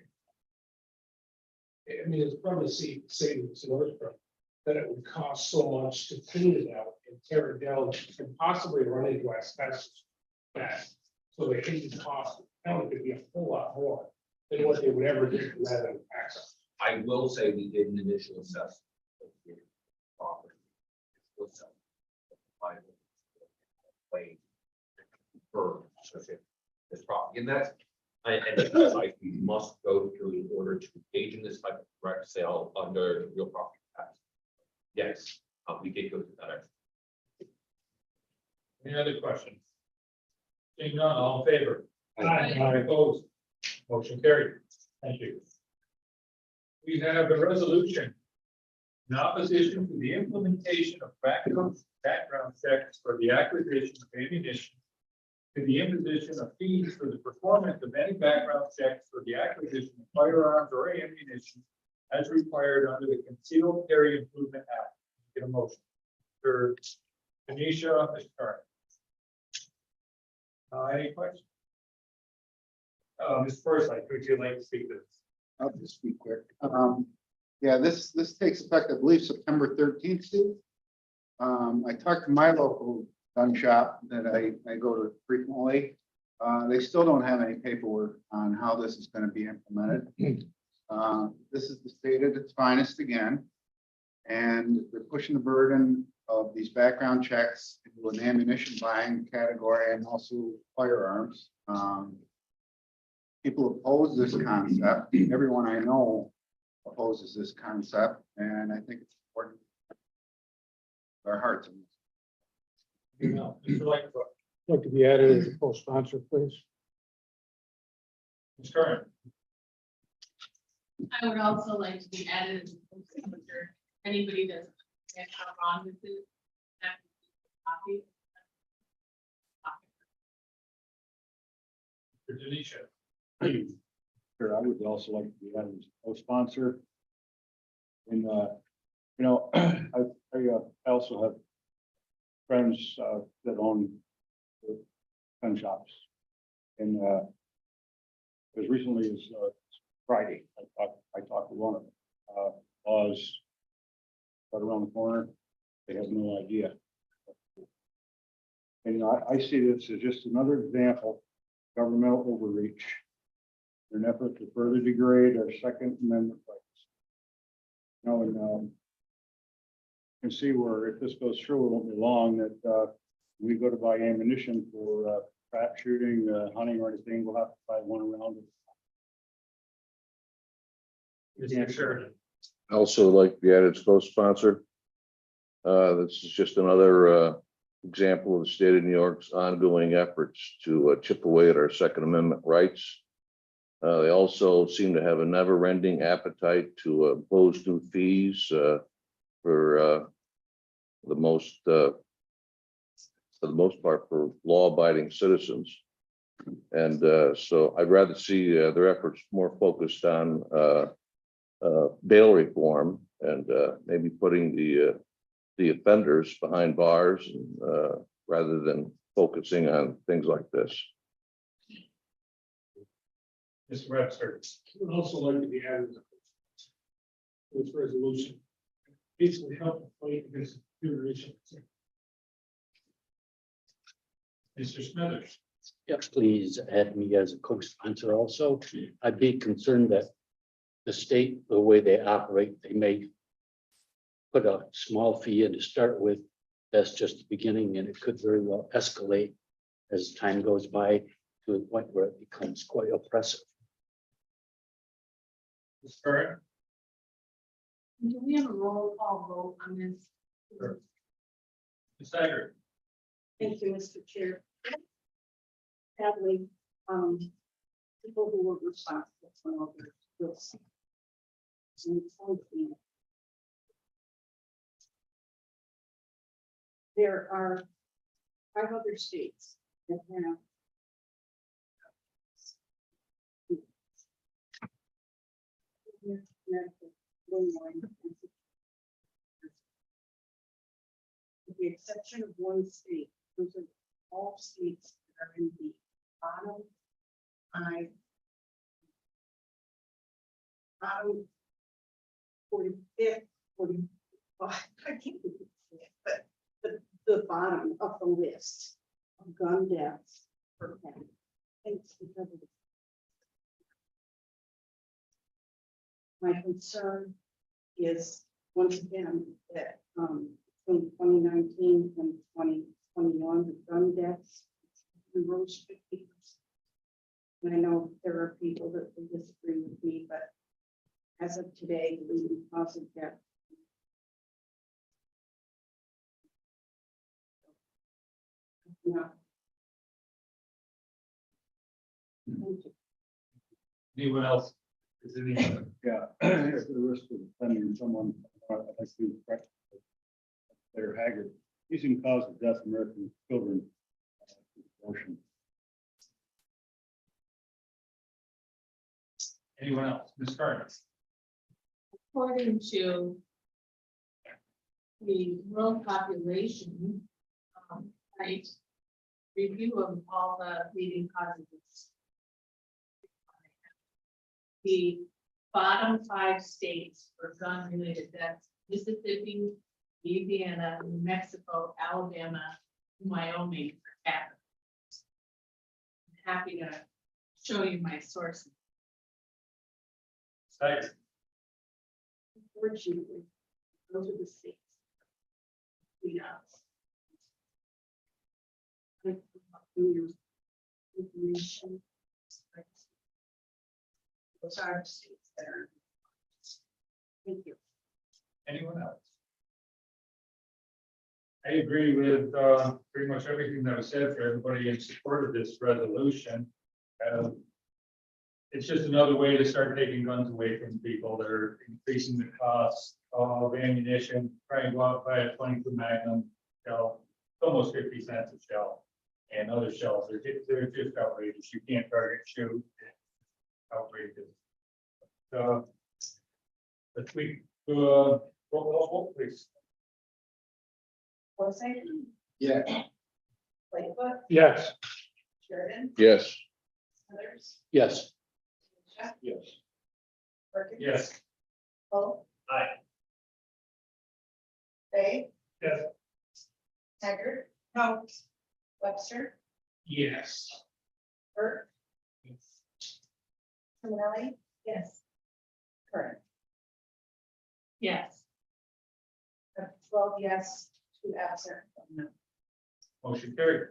I mean, it's probably savings in order for that it would cost so much to clean it out and tear it down and possibly run into asbestos. That, so the hidden cost of the county could be a whole lot more than what they would ever get from that access. I will say we did an initial assessment of the property. For this property, and that's, and because we must go through in order to engage in this type of direct sale under the real property tax. Yes, we did go through that. Any other questions? Seeing none, all in favor? Aye. Opposed? Motion carried. Thank you. We have a resolution in opposition to the implementation of background checks for the acquisition of ammunition, to the imposition of fees for the performance of any background checks for the acquisition of firearms or ammunition as required under the Concealed Carry Improvement Act. Get a motion. For Tanisha, Mr. Carter. Any questions? Ms. Forsythe, would you like to speak to this? I'll just speak quick. Yeah, this takes effect, I believe, September 13th, Steve. I talked to my local gun shop that I go to frequently. They still don't have any paperwork on how this is going to be implemented. This is the state at its finest again. And they're pushing the burden of these background checks into an ammunition buying category and also firearms. People oppose this concept. Everyone I know opposes this concept, and I think it's important. Our hearts. No, Mr. Lightfoot. Like to be added as a co-sponsor, please. Ms. Curran. I would also like to be added as a co-signature. Anybody that's and how wrong this is. that copy. Mr. Denisha. Sure, I would also like to be added as a co-sponsor. And, I also have friends that own gun shops. And as recently as Friday, I talked to one of them. Laws right around the corner, they have no idea. And I see this as just another example of governmental overreach. An effort to further degrade our Second Amendment rights. You can see where if this goes through, it won't be long that we go to buy ammunition for trap shooting, hunting or anything, we'll have to buy one around it. Mr. Sheridan. I also like to be added as co-sponsor. This is just another example of the state of New York's ongoing efforts to chip away at our Second Amendment rights. They also seem to have a never-ending appetite to impose new fees for the most part, for law-abiding citizens. And so I'd rather see their efforts more focused on bail reform and maybe putting the offenders behind bars rather than focusing on things like this. Mr. Webster. I would also like to be added to this resolution. Basically help fight against deterioration. Mr. Smithers. Yes, please add me as a co-sponsor also. I'd be concerned that the state, the way they operate, they may put a small fee in to start with. That's just the beginning, and it could very well escalate as time goes by to a point where it becomes quite oppressive. Ms. Curran. Do we have a roll call vote on this? Sure. Ms. Haggard. Thank you, Mr. Chair. Sadly, people who were responsible for all this. There are 5 other states that have with the exception of one state, those are all states that are in the bottom 45th, 45, I can't even say it, but the bottom of the list of gun deaths per capita. And it's because of my concern is, once again, that from 2019 and 2021, the gun deaths rose 50%. And I know there are people that will disagree with me, but as of today, the leading cause of death. No. Thank you. Anyone else? Is any? Yeah, at the risk of offending someone, I'd like to correct Senator Haggard. Leading cause of death in American children. Abortion. Anyone else? Ms. Curran. According to the world population, right, review of all the leading causes. The bottom 5 states for gun-related deaths: Mississippi, Louisiana, New Mexico, Alabama, Wyoming per capita. I'm happy to show you my sources. Haggard. Unfortunately, those are the states. Yeah. Information. Those are the states that are. Thank you. Anyone else? I agree with pretty much everything that was said for everybody in support of this resolution. it's just another way to start taking guns away from people. They're increasing the cost of ammunition, trying to go out and buy a 22 Magnum shell, it's almost 50 cents a shell. And other shells, they're just outrageous. You can't target shoot. It's outrageous. So, let's roll call, please. Forsythe, Yeah. Lightfoot, Yes. Sheridan, Yes. Smithers, Yes. Jeff, Yes. Perkins. Yes. Paul. Aye. Fay, Yes. Haggard. No. Webster, Yes. Bert, Romelli. Yes. Curran. Yes. 12 yes, 2 absent, 1 no. Motion carried.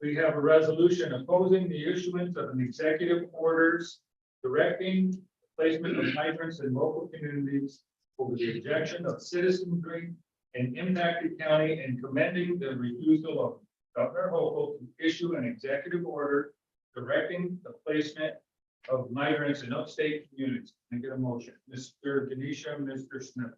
We have a resolution opposing the issuance of an executive orders directing the placement of migrants in local communities over the objection of citizenry in impacted county and commending the refusal of Governor Hochul to issue an executive order directing the placement of migrants in upstate communities. Can I get a motion? Mr. Denisha, Mr. Smith.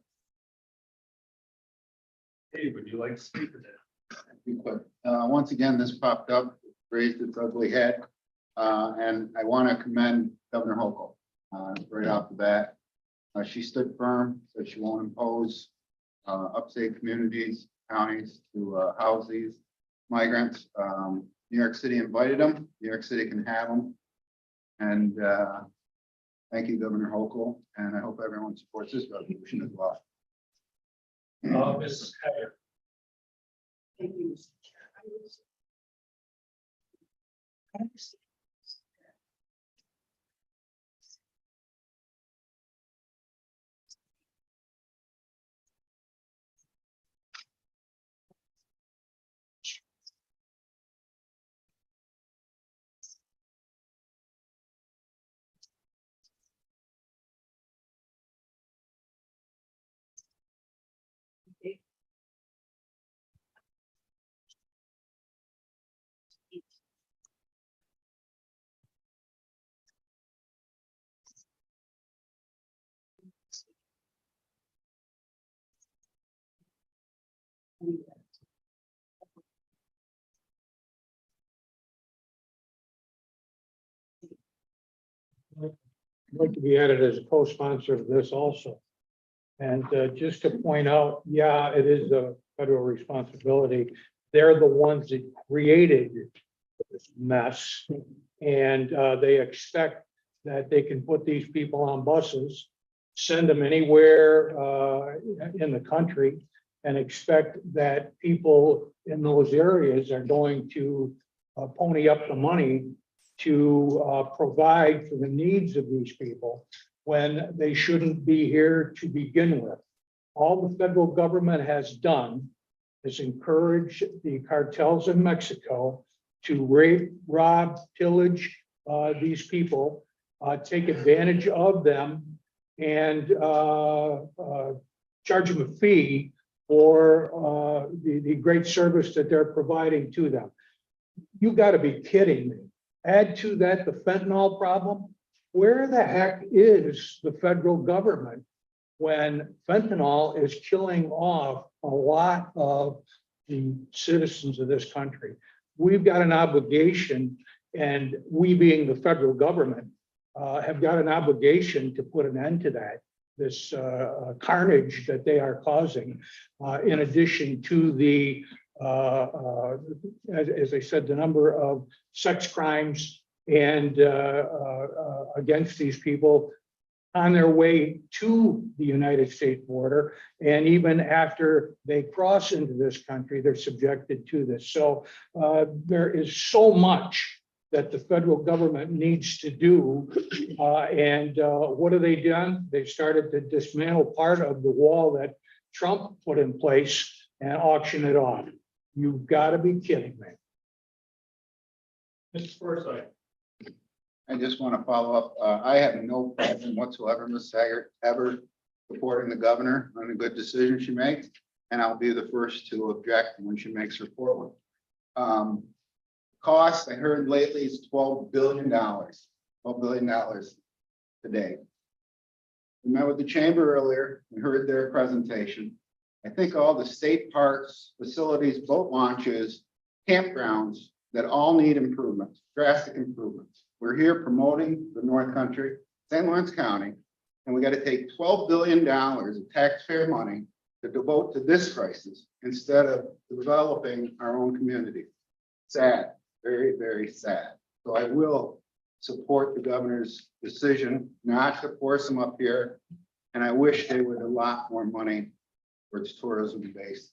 Hey, would you like to speak to that? Once again, this popped up, raised its ugly head. And I want to commend Governor Hochul, right off the bat. She stood firm, said she won't impose, upstate communities, counties to, house these migrants. New York City invited them, New York City can have them. And, thank you, Governor Hochul, and I hope everyone supports this resolution as well. Mrs. Hager. Thank you, Mr. Chair. I understand. I'd like to be added as a co-sponsor of this also. And just to point out, yeah, it is a federal responsibility. They're the ones that created this mess. And they expect that they can put these people on buses, send them anywhere in the country, and expect that people in those areas are going to pony up the money to provide for the needs of these people when they shouldn't be here to begin with. All the federal government has done is encourage the cartels in Mexico to rape, rob, pillage these people, take advantage of them, and charge them a fee for the great service that they're providing to them. You got to be kidding me. Add to that the fentanyl problem. Where the heck is the federal government when fentanyl is killing off a lot of the citizens of this country? We've got an obligation, and we being the federal government have got an obligation to put an end to that, this carnage that they are causing, in addition to the as I said, the number of sex crimes and against these people on their way to the United States border. And even after they cross into this country, they're subjected to this. So there is so much that the federal government needs to do. And what have they done? They started to dismantle part of the wall that Trump put in place and auction it off. You've got to be kidding me. Mr. Forsythe. I just want to follow up. I have no problem whatsoever, Ms. Haggard, ever supporting the governor on a good decision she makes. And I'll be the first to object when she makes her forward. Cost, I heard lately, is $12 billion. $12 $12 billion today. We met with the chamber earlier, we heard their presentation. I think all the state parks, facilities, boat launches, campgrounds that all need improvements, drastic improvements. We're here promoting the North Country, St. Lawrence County, and we got to take $12 billion of taxpayer money to devote to this crisis instead of developing our own community. Sad, very, very sad. So I will support the governor's decision not to force them up here. And I wish they would allot more money towards tourism base.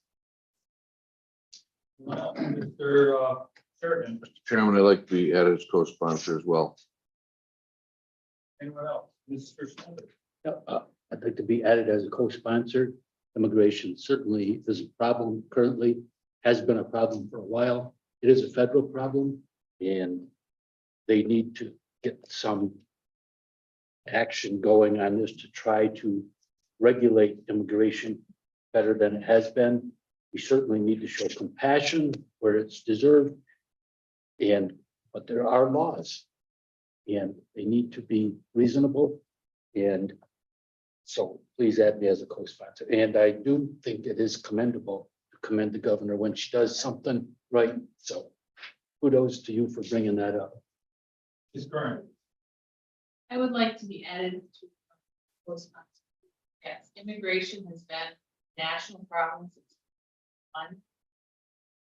Well, Mr. Sherman, Mr. Chairman, I'd like to be added as co-sponsor as well. anyone else? Mr. Snyder? I'd like to be added as a co-sponsor. Immigration certainly is a problem currently, has been a problem for a while. It is a federal problem and they need to get some action going on this to try to regulate immigration better than it has been. We certainly need to show compassion where it's deserved. But there are laws and they need to be reasonable. And so please add me as a co-sponsor. And I do think it is commendable to commend the governor when she does something right. So kudos to you for bringing that up. Ms. Curran? I would like to be added to co-sponsor. Yes, immigration has been a national problem. It's one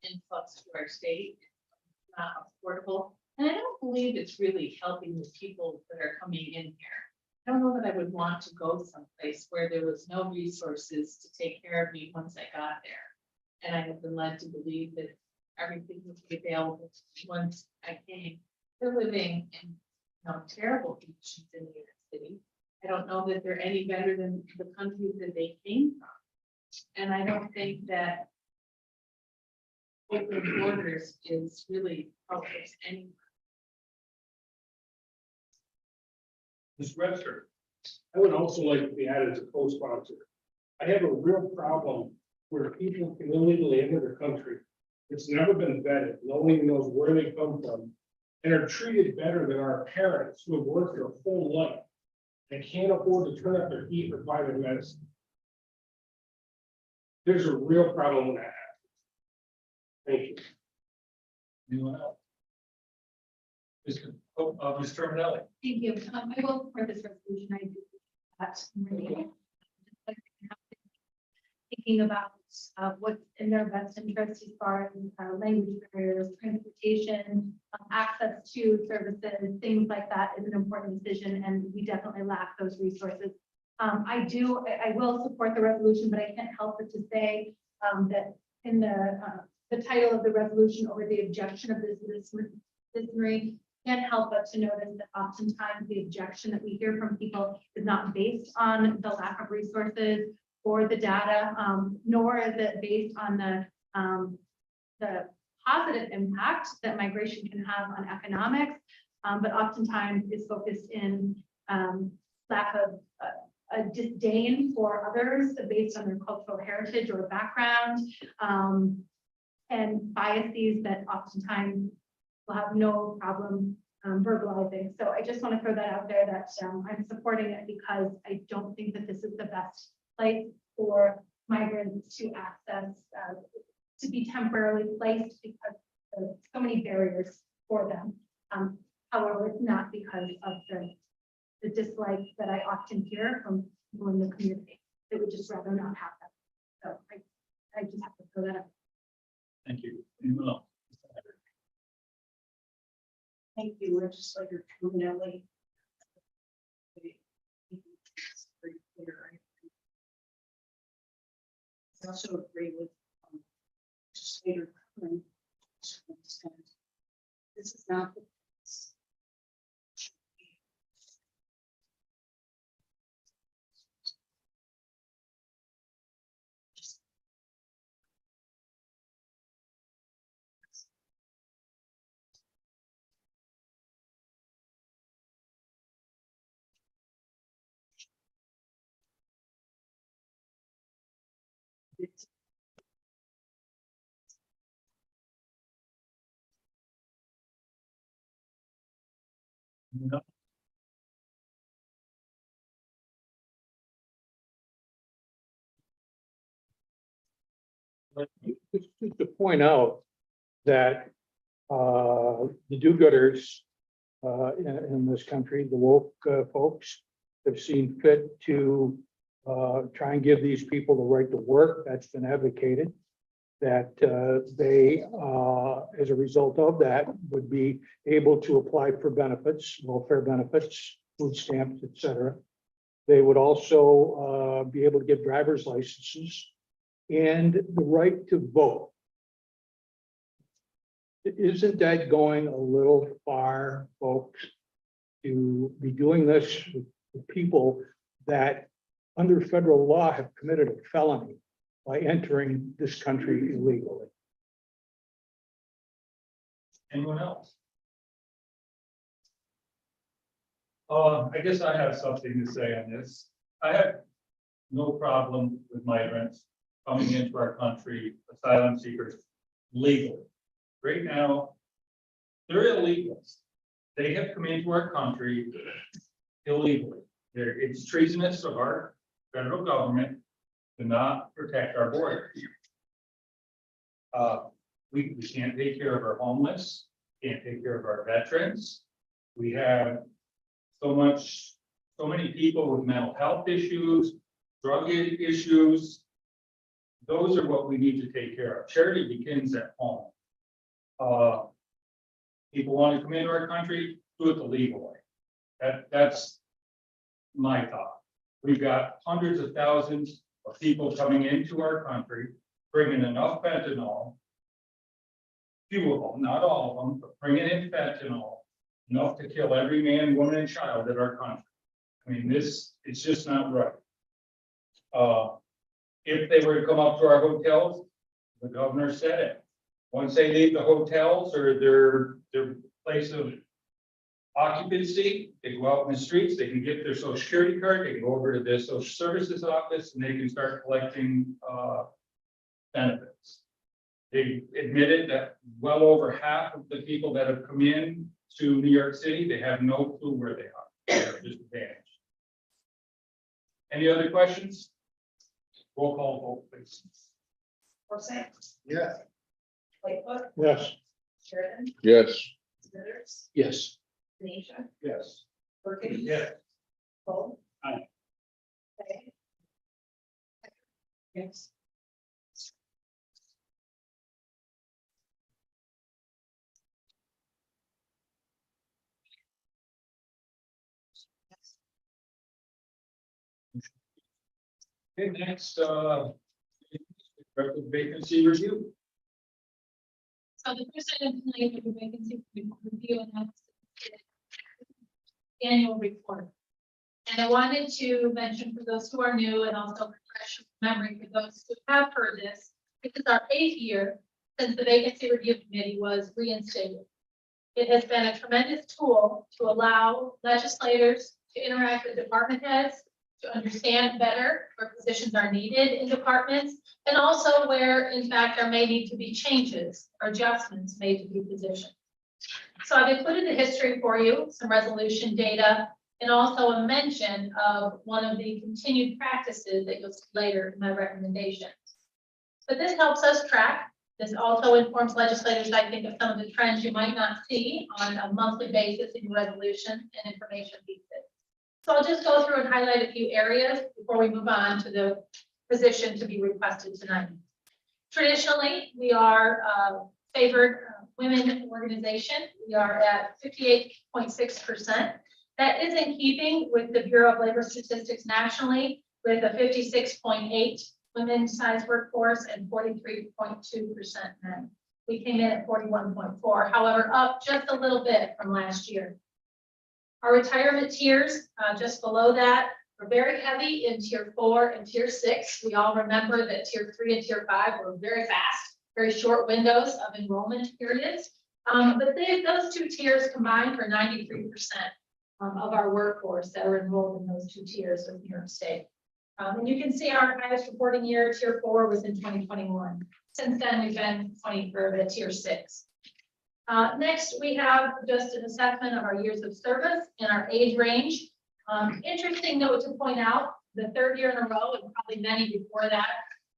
influx to our state, it's not affordable. And I don't believe it's really helping the people that are coming in here. I don't know that I would want to go someplace where there was no resources to take care of me once I got there. And I have been led to believe that everything would be available once I came. They're living in terrible conditions in New York City. I don't know that they're any better than the countries that they came from. And I don't think that open borders is really helping anyone. Ms. Webster? I would also like to be added as a co-sponsor. I have a real problem where people can illegally enter the country. It's never been vetted. No one even knows where they come from and are treated better than our parents who have worked their whole life and can't afford to turn up their heat or buy their medicine. There's a real problem with that. Thank you. Anyone else? Ms. Terminelli? Thank you. I will support this resolution. I do that really. Thinking about what's in their best interest as far as language barriers, transportation, access to services, things like that is an important decision, and we definitely lack those resources. I will support the resolution, but I can't help but to say that in the title of the resolution or the objection of this citizenry, can't help but to notice that oftentimes the objection that we hear from people is not based on the lack of resources or the data, nor is it based on the positive impact that migration can have on economics, but oftentimes is focused in lack of a disdain for others based on their cultural heritage or background, and biases that oftentimes will have no problem verbalizing. So I just want to throw that out there that I'm supporting it because I don't think that this is the best place for migrants to access, to be temporarily placed because of so many barriers for them. However, it's not because of the dislike that I often hear from people in the community. They would just rather not have that. So I just have to throw that out. Thank you. Anyone else? Thank you, Legislator Trumanelli. I also agree with Legislator Curran. This is not the No. Just to point out that the do-gooders in this country, the woke folks, have seen fit to try and give these people the right to work. That's been advocated. That they, as a result of that, would be able to apply for benefits, welfare benefits, food stamps, et cetera. They would also be able to get driver's licenses and the right to vote. Isn't that going a little far, folks, to be doing this with people that under federal law have committed a felony by entering this country illegally? Anyone else? I guess I have something to say on this. I have no problem with migrants coming into our country, asylum seekers, legally. Right now, they're illegals. They have come into our country illegally. It's treasonous of our federal government to not protect our borders. We can't take care of our homeless, can't take care of our veterans. We have so many people with mental health issues, drug issues. Those are what we need to take care of. Charity begins at home. People want to come into our country, do it the legal way. That's my thought. We've got hundreds of thousands of people coming into our country, bringing enough fentanyl. Few of them, not all of them, but bringing in fentanyl, enough to kill every man, woman, and child in our country. I mean, it's just not right. If they were to come up to our hotels, the governor said it. Once they leave the hotels or their place of occupancy, they go out in the streets, they can get their social security card, they can go over to the social services office and they can start collecting benefits. They admitted that well over half of the people that have come in to New York City, they have no clue where they are. They're just vanished. Any other questions? Roll call vote, please. Forsythe, Yes. Lightfoot, Yes. Sheridan, Yes. Smithers, Yes. Denisha, Yes. Perkins. Yes. Cole. Aye. Hey. Yes. Okay, next, vacancy review. So the first item tonight is the vacancy review and that's the annual report. And I wanted to mention for those who are new and also refresh memory for those who have heard this, this is our 8th year since the vacancy review committee was reinstated. It has been a tremendous tool to allow legislators to interact with department heads, to understand better where positions are needed in departments, and also where, in fact, there may need to be changes or adjustments made to the position. So I've included the history for you, some resolution data, and also a mention of one of the continued practices that you'll see later in my recommendations. But this helps us track. This also informs legislators, I think, of some of the trends you might not see on a monthly basis in resolution and information pieces. So I'll just go through and highlight a few areas before we move on to the position to be requested tonight. Traditionally, we are favored women organization. We are at 58.6%. That is in keeping with the Bureau of Labor Statistics nationally, with a 56.8 women size workforce and 43.2% men. We came in at 41.4, however, up just a little bit from last year. Our retirement tiers, just below that, are very heavy in tier 4 and tier 6. We all remember that tier 3 and tier 5 were very fast, very short windows of enrollment periods. But those two tiers combined for 93% of our workforce that are enrolled in those two tiers of New York State. And you can see our highest reporting year, tier 4, was in 2021. Since then, we've been 20 for the tier 6. Next, we have just an assessment of our years of service and our age range. Interesting note to point out, the 3rd year in a row, and probably many before that,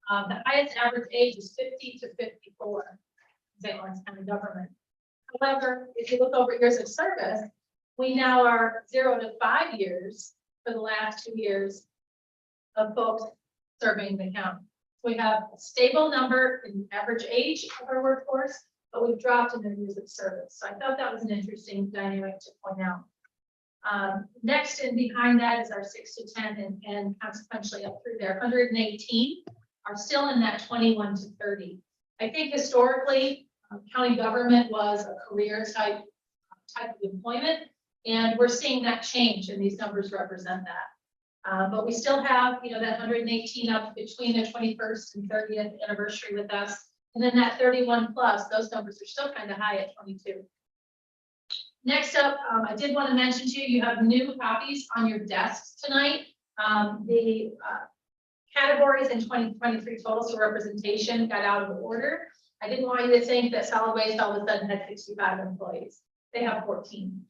The highest average age is 50 to 54, St. Lawrence County government. However, if you look over years of service, we now are 0 to 5 years for the last 2 years of folks serving the county. We have a stable number in average age of our workforce, but we've dropped in their years of service. So I thought that was an interesting dynamic to point out. Next and behind that is our 6 to 10 and consequentially up through there, 118 are still in that 21 to 30. I think historically, county government was a career type of employment, and we're seeing that change, and these numbers represent that. But we still have, that 118 up between their 21st and 30th anniversary with us. And then that 31 plus, those numbers are still kind of high at 22. Next up, I did want to mention to you, you have new copies on your desks tonight. The categories in 2023 totals for representation got out of order. I didn't want you to think that solid waste all of a sudden had 65 employees. They have 14.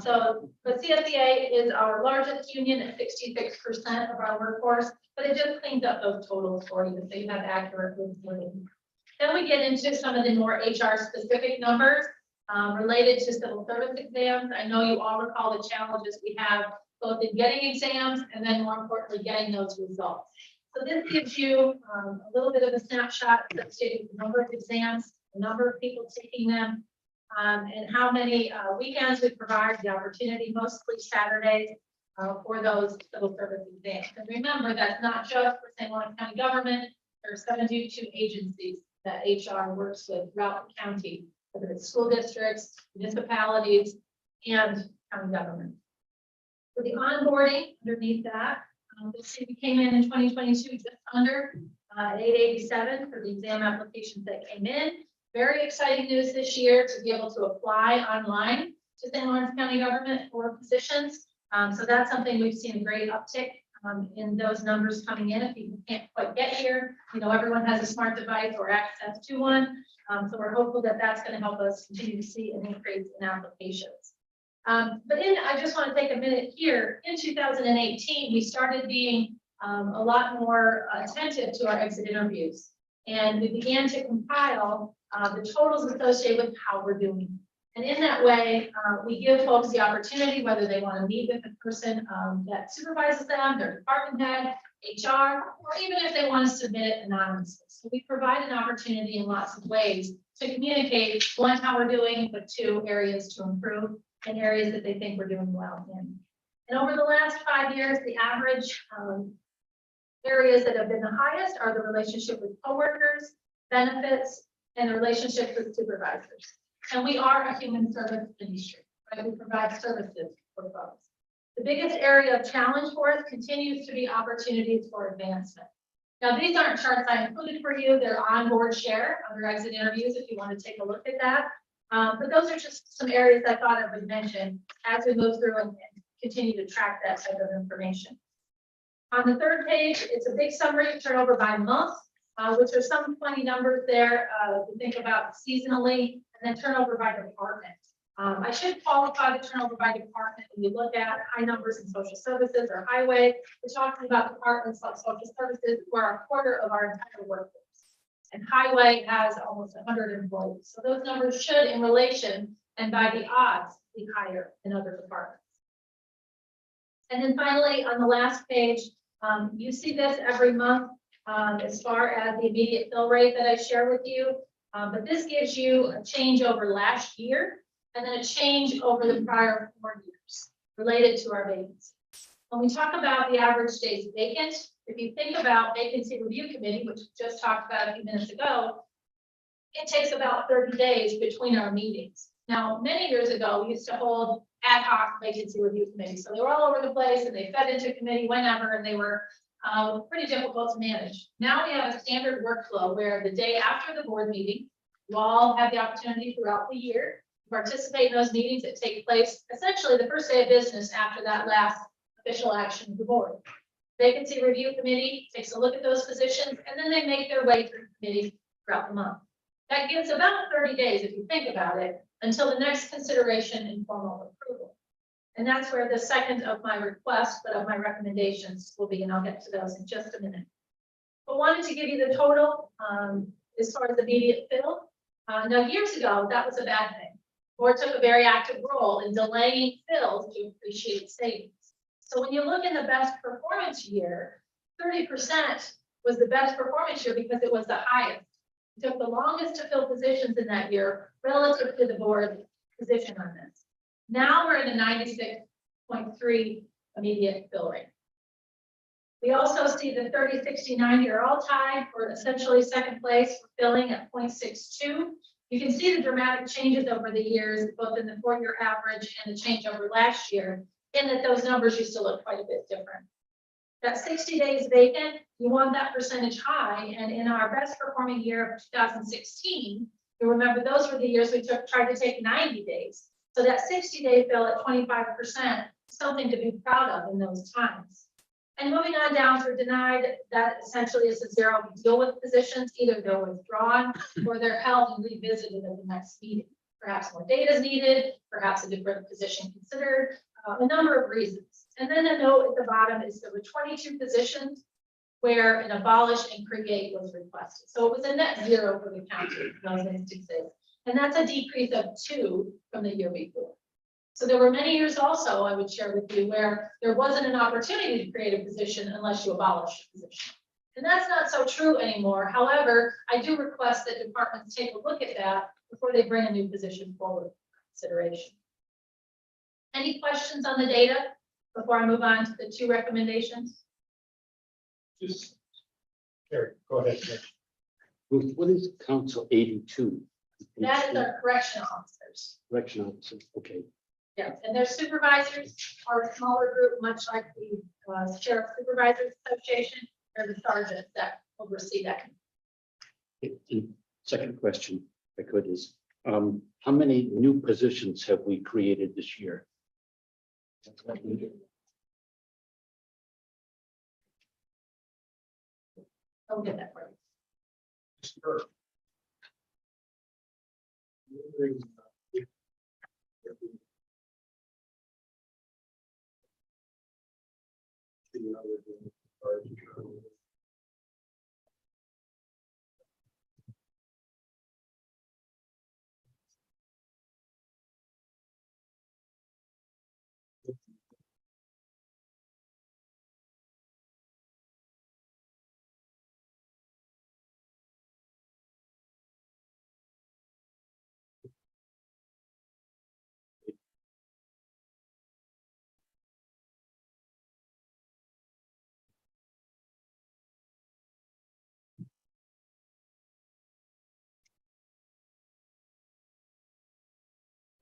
So the CSEA is our largest union at 66% of our workforce, but it just cleans up those totals for you so you have accurate reporting. Then we get into some of the more HR specific numbers related to civil service exams. I know you all recall the challenges we have both in getting exams and then more importantly, getting those results. So this gives you a little bit of a snapshot associated with the number of exams, the number of people taking them, and how many weekends we provide the opportunity, mostly Saturdays, for those civil service exams. And remember, that's not just for St. Lawrence County government. There are 72 agencies that HR works with throughout the county, whether it's school districts, municipalities, and county government. For the onboarding, underneath that, you'll see we came in 2022 just under 887 for the exam applications that came in. Very exciting news this year to be able to apply online to St. Lawrence County government for positions. So that's something we've seen a great uptick in those numbers coming in. If you can't quite get here, everyone has a smart device or access to one. So we're hopeful that that's going to help us continue to see an increase in applications. I just want to take a minute here. In 2018, we started being a lot more attentive to our exit interviews. And we began to compile the totals associated with how we're doing. And in that way, we give folks the opportunity, whether they want to meet with the person that supervises them, their department head, HR, or even if they want to submit it anonymously. So we provide an opportunity in lots of ways to communicate, one, how we're doing, but two, areas to improve and areas that they think we're doing well in. And over the last 5 years, the average areas that have been the highest are the relationship with coworkers, benefits, and the relationships with supervisors. And we are a human service industry, right? We provide services for folks. The biggest area of challenge for us continues to be opportunities for advancement. Now, these aren't charts I included for you. They're on board share under exit interviews if you want to take a look at that. But those are just some areas I thought I would mention as we move through and continue to track that type of information. On the third page, it's a big summary of turnover by month, which are some funny numbers there to think about seasonally, and then turnover by department. I should qualify the turnover by department. When you look at high numbers in social services or highway, we're talking about departments like social services, where a quarter of our entire workforce. And highway has almost 100 employees. So those numbers should, in relation and by the odds, be higher than other departments. And then finally, on the last page, you see this every month as far as the immediate fill rate that I share with you. But this gives you a change over last year and then a change over the prior 4 years related to our vacancies. When we talk about the average days vacant, if you think about vacancy review committee, which we just talked about a few minutes ago, it takes about 30 days between our meetings. Now, many years ago, we used to hold ad hoc vacancy review committees. So they were all over the place and they fed into committee whenever, and they were pretty difficult to manage. Now we have a standard workflow where the day after the board meeting, you all have the opportunity throughout the year to participate in those meetings that take place essentially the first day of business after that last official action of the board. Vacancy review committee takes a look at those positions and then they make their way through the committee throughout the month. That gives about 30 days, if you think about it, until the next consideration and formal approval. And that's where the second of my requests, but of my recommendations will be, and I'll get to those in just a minute. but wanted to give you the total, as far as immediate fill. Now, years ago, that was a bad thing. Board took a very active role in delaying fills to appreciate savings. So when you look in the best performance year, 30% was the best performance year because it was the highest. It took the longest to fill positions in that year relative to the board position on this. Now we're in a 96.3 immediate fill rate. We also see the 30, 60, 90 are all tied for essentially second place for filling at 0.62. You can see the dramatic changes over the years, both in the 4-year average and the change over last year, in that those numbers used to look quite a bit different. That 60 days vacant, you want that percentage high, and in our best performing year of 2016, you remember those were the years we tried to take 90 days. So that 60-day fill at 25%, something to be proud of in those times. And moving on down for denied, that essentially is a zero. We deal with positions, either they're withdrawn or they're held and revisited at the next meeting. Perhaps more data is needed, perhaps a different position considered, a number of reasons. And then a note at the bottom is there were 22 positions where an abolish and create was requested. So it was a net zero for the county in those instances. And that's a decrease of 2 from the year before. So there were many years also, I would share with you, where there wasn't an opportunity to create a position unless you abolish a position. And that's not so true anymore. However, I do request that departments take a look at that before they bring a new position forward for consideration. Any questions on the data before I move on to the 2 recommendations? Just, Carrie, go ahead. Mitch. What is Council 82? That is our correctional officers. Correction officer, okay. Yes, and their supervisors are a smaller group, much like the Sheriff Supervisors Association, or the sergeants that oversee that. And second question, if I could, is how many new positions have we created this year? I'll get that for you. Sure.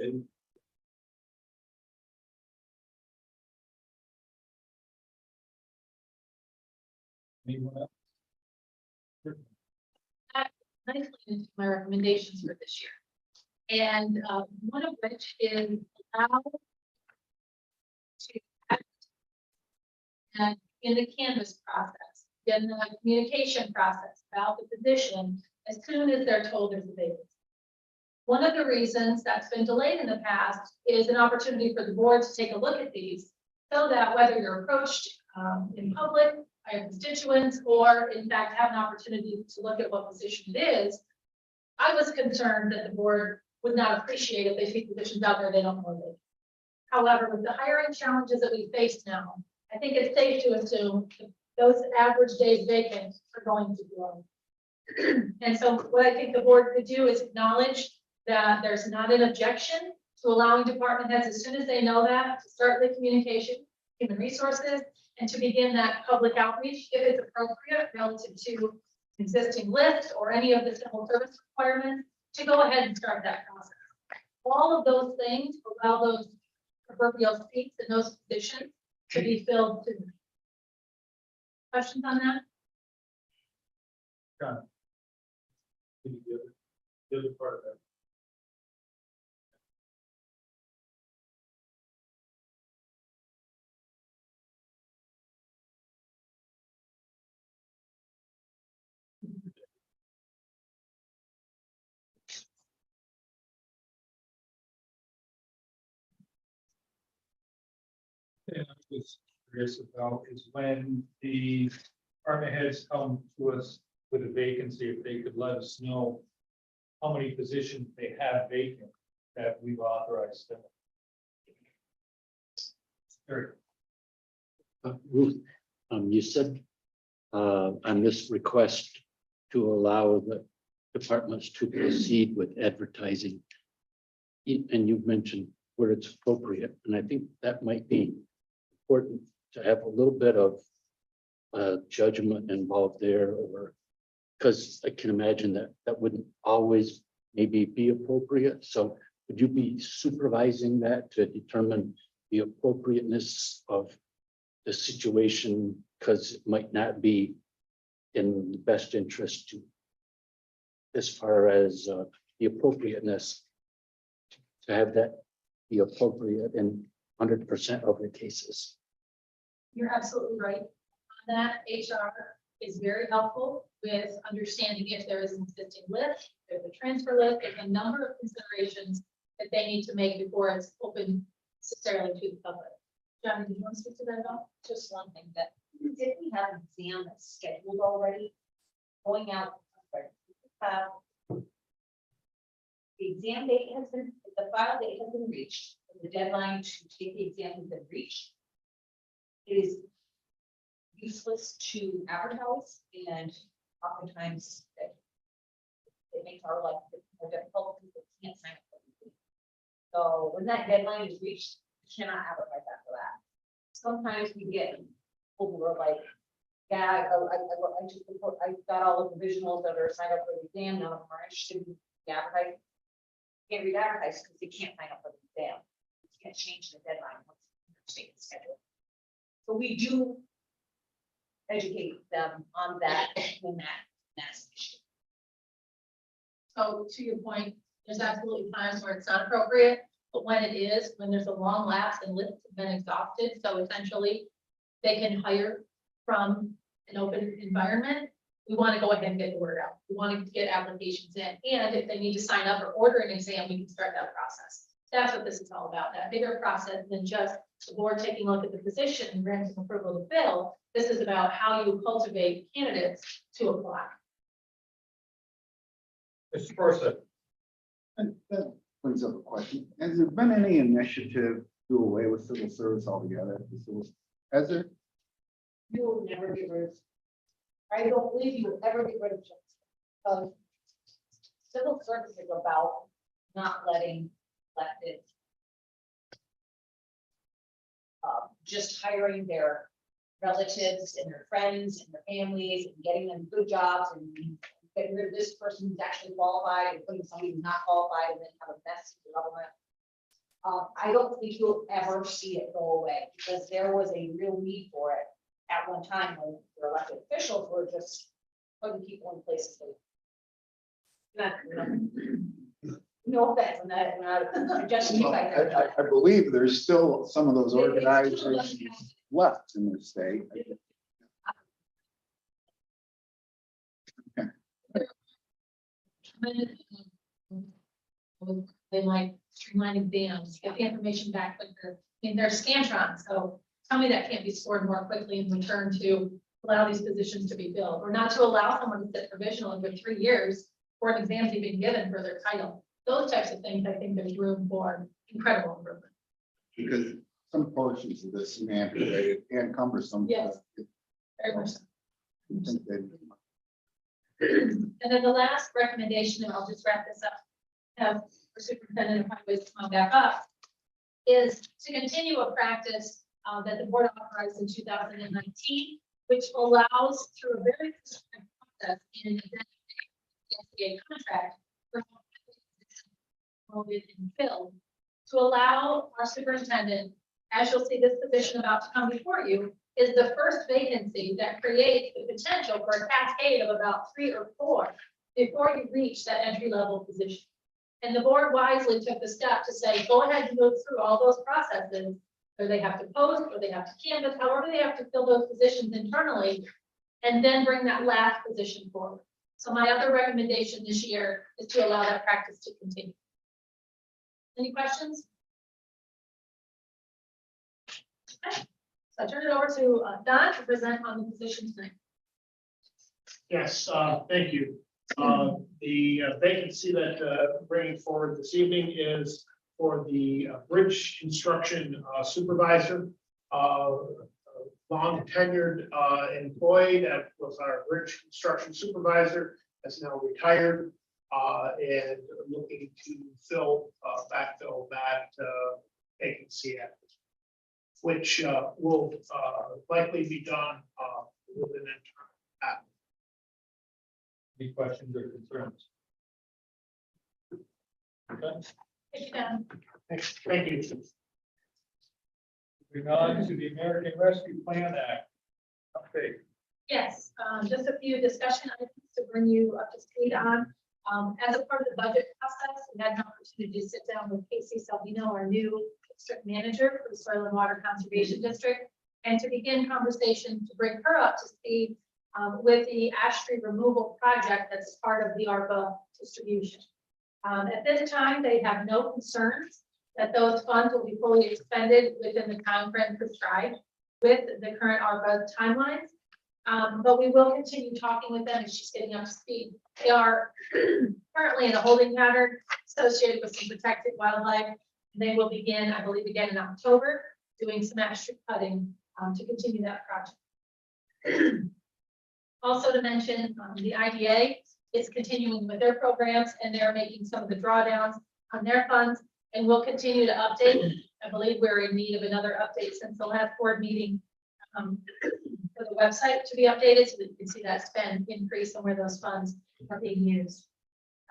And anyone else? Nicely into my recommendations for this year. And one of which is allow to act and in the canvas process, in the communication process about the position as soon as they're told there's a vacancy. One of the reasons that's been delayed in the past is an opportunity for the board to take a look at these so that whether you're approached in public by your constituents or in fact have an opportunity to look at what position it is, I was concerned that the board would not appreciate if they see positions out there they don't know they. However, with the hiring challenges that we face now, I think it's safe to assume that those average days vacant are going to grow. And so what I think the board could do is acknowledge that there's not an objection to allowing department heads, as soon as they know that, to start the communication, human resources, and to begin that public outreach if it's appropriate relative to existing lists or any of the civil service requirements, to go ahead and start that process. All of those things allow those proverbial seats in those positions to be filled soon. Questions on that? John. The other part of that. And I was curious about is when the department heads come to us with a vacancy, if they could let us know how many positions they have vacant that we've authorized them. Sure. Ruth, you said on this request to allow the departments to proceed with advertising. And you've mentioned where it's appropriate, and I think that might be important to have a little bit of judgment involved there, or because I can imagine that that wouldn't always maybe be appropriate. So would you be supervising that to determine the appropriateness of the situation, because it might not be in the best interest to, as far as the appropriateness, to have that be appropriate in 100% of the cases. You're absolutely right. On that, HR is very helpful with understanding if there is an existing list, if there's a transfer list, there's a number of considerations that they need to make before it's open necessarily to the public. Johnny, do you want to speak to that at all? Just one thing that, did we have an exam that's scheduled already? Going out, the exam date has been, the file date has been reached, the deadline to take the exam has been reached. It is useless to advertise, and oftentimes it makes our life more difficult because people can't sign up for it. So when that deadline is reached, you cannot advertise after that. Sometimes we get people who are like, yeah, I got all the provisionals that are signed up for the exam, none of them are interested in the advertising. Can't re-advertise because they can't sign up for the exam. You can't change the deadline once the state schedule. So we do educate them on that when that's an issue. So to your point, there's absolutely times where it's not appropriate, but when it is, when there's a long lapse and lists have been exhausted, so essentially they can hire from an open environment. We want to go ahead and get the word out. We want to get applications in, and if they need to sign up or order an exam, we can start that process. That's what this is all about, that bigger process than just the board taking a look at the position and granting approval to fill. This is about how you cultivate candidates to apply. Mr. Corsa. That brings up a question. Has there been any initiative to do away with civil service altogether? Has there? You will never get rid of. I don't believe you will ever get rid of. Civil service is about not letting elected. Just hiring their relatives and their friends and their families and getting them good jobs and getting rid of this person who's actually qualified and putting somebody who's not qualified and then have a mess in the government. I don't think you'll ever see it go away because there was a real need for it at one time when the elected officials were just putting people in places. No offense, I'm not suggesting you guys. I believe there's still some of those organizations left in the state. They like streamlining dams, get the information back quicker. I mean, there's Scantron, so tell me that can't be scored more quickly in return to allow these positions to be filled, or not to allow someone to sit provisional for 3 years for an exam they've been given for their title. Those types of things, I think there's room for incredible improvement. Because some portions of this semantic related and cumbersome. Yes. Very much so. I think they- And then the last recommendation, and I'll just wrap this up, have for superintendent of highways to come back up, is to continue a practice that the board authorized in 2019, which allows through a very prescribed process in the SBA contract for promoted and filled, to allow our superintendent, as you'll see this position about to come before you, is the first vacancy that creates the potential for a cascade of about 3 or 4 before you reach that entry level position. And the board wisely took the step to say, go ahead and go through all those processes, where they have to post, or they have to canvas, however they have to fill those positions internally, and then bring that last position forward. So my other recommendation this year is to allow that practice to continue. Any questions? Okay. So I turn it over to Don to present on the position tonight. Yes, thank you. The vacancy that bringing forward this evening is for the bridge construction supervisor. Long tenured employee that was our bridge construction supervisor, has now retired and looking to backfill that vacancy, which will likely be done with an interim. Any questions or concerns? Okay, Thank you, Dan. Thank you. moving on to the American Rescue Plan Act. Okay, Yes, just a few discussion items to bring you up to speed on. As a part of the budget process, we had an opportunity to sit down with Casey Salvino, our new district manager for the Soil and Water Conservation District, and to begin conversation to bring her up to speed with the ash tree removal project that's part of the ARPA distribution. At this time, they have no concerns that those funds will be fully expended within the timeframe prescribed with the current ARPA timelines. But we will continue talking with them as she's getting up to speed. They are currently in a holding pattern associated with some protected wildlife. They will begin, I believe, again in October, doing some ash tree cutting to continue that project. Also to mention, the IDA is continuing with their programs and they're making some of the drawdowns on their funds, and we'll continue to update. I believe we're in need of another update since the last board meeting for the website to be updated so that you can see that spend increase and where those funds are being used.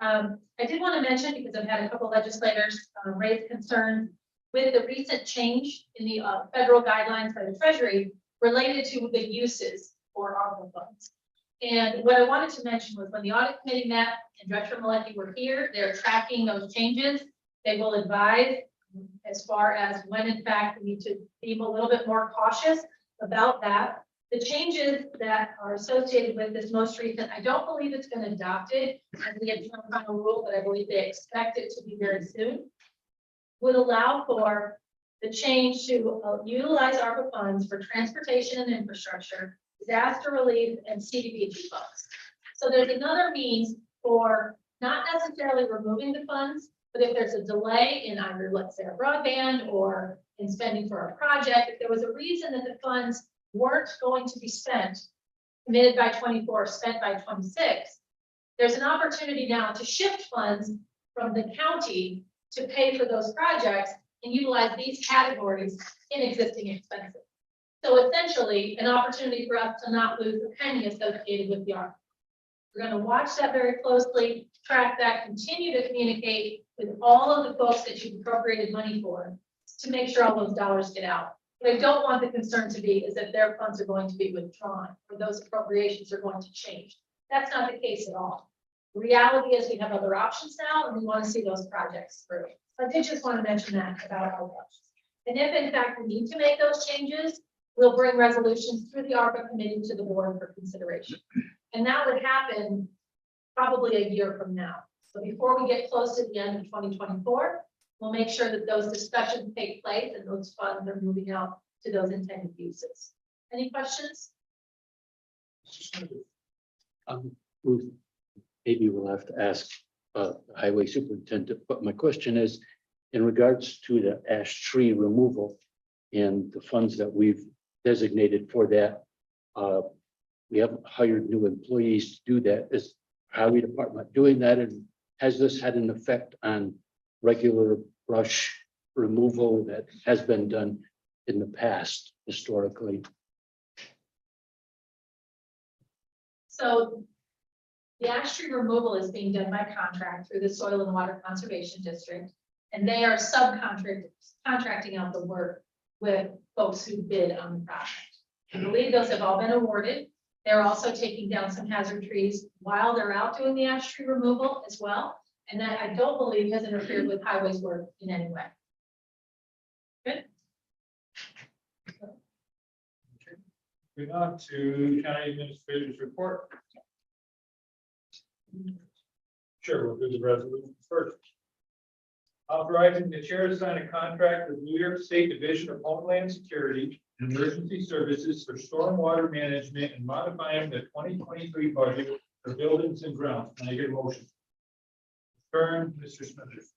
I did want to mention, because I've had a couple legislators raise concerns with the recent change in the federal guidelines by the Treasury related to the uses for ARPA funds. And what I wanted to mention was when the audit committee met and Director Maletti were here, they're tracking those changes. They will advise as far as when in fact we need to be a little bit more cautious about that. The changes that are associated with this most recent, I don't believe it's been adopted as the interim final rule, but I believe they expect it to be very soon, would allow for the change to utilize ARPA funds for transportation and infrastructure, disaster relief, and CDBG funds. So there's another means for not necessarily removing the funds, but if there's a delay in either, let's say, a broadband or in spending for a project, if there was a reason that the funds weren't going to be spent, committed by 24, spent by 26, there's an opportunity now to shift funds from the county to pay for those projects and utilize these categories in existing expenses. So essentially, an opportunity for us to not lose a penny associated with the ARPA. We're going to watch that very closely, track that, continue to communicate with all of the folks that you've appropriated money for to make sure all those dollars get out. What I don't want the concern to be is that their funds are going to be withdrawn or those appropriations are going to change. That's not the case at all. The reality is we have other options now and we want to see those projects through. I did just want to mention that about our options. And if in fact we need to make those changes, we'll bring resolutions through the ARPA committee to the board for consideration. And that would happen probably a year from now. So before we get close to the end of 2024, we'll make sure that those discussions take place and those funds are moving out to those intended uses. Any questions? Ruth, maybe we'll have to ask the highway superintendent, but my question is in regards to the ash tree removal and the funds that we've designated for that. We haven't hired new employees to do that. Is highway department doing that? And has this had an effect on regular brush removal that has been done in the past historically? So the ash tree removal is being done by contract through the Soil and Water Conservation District. And they are contracting out the work with folks who bid on the project. I believe those have all been awarded. They're also taking down some hazard trees while they're out doing the ash tree removal as well. And that I don't believe has interfered with highways work in any way. Good. moving on to county administrator's report. Sure, we'll do the resolution first. Authorizing the chair to sign a contract with New York State Division of Homeland Security and emergency services for stormwater management and modifying the 2023 budget for buildings and grounds. Can I get a motion? Turn, Mr. Smithers.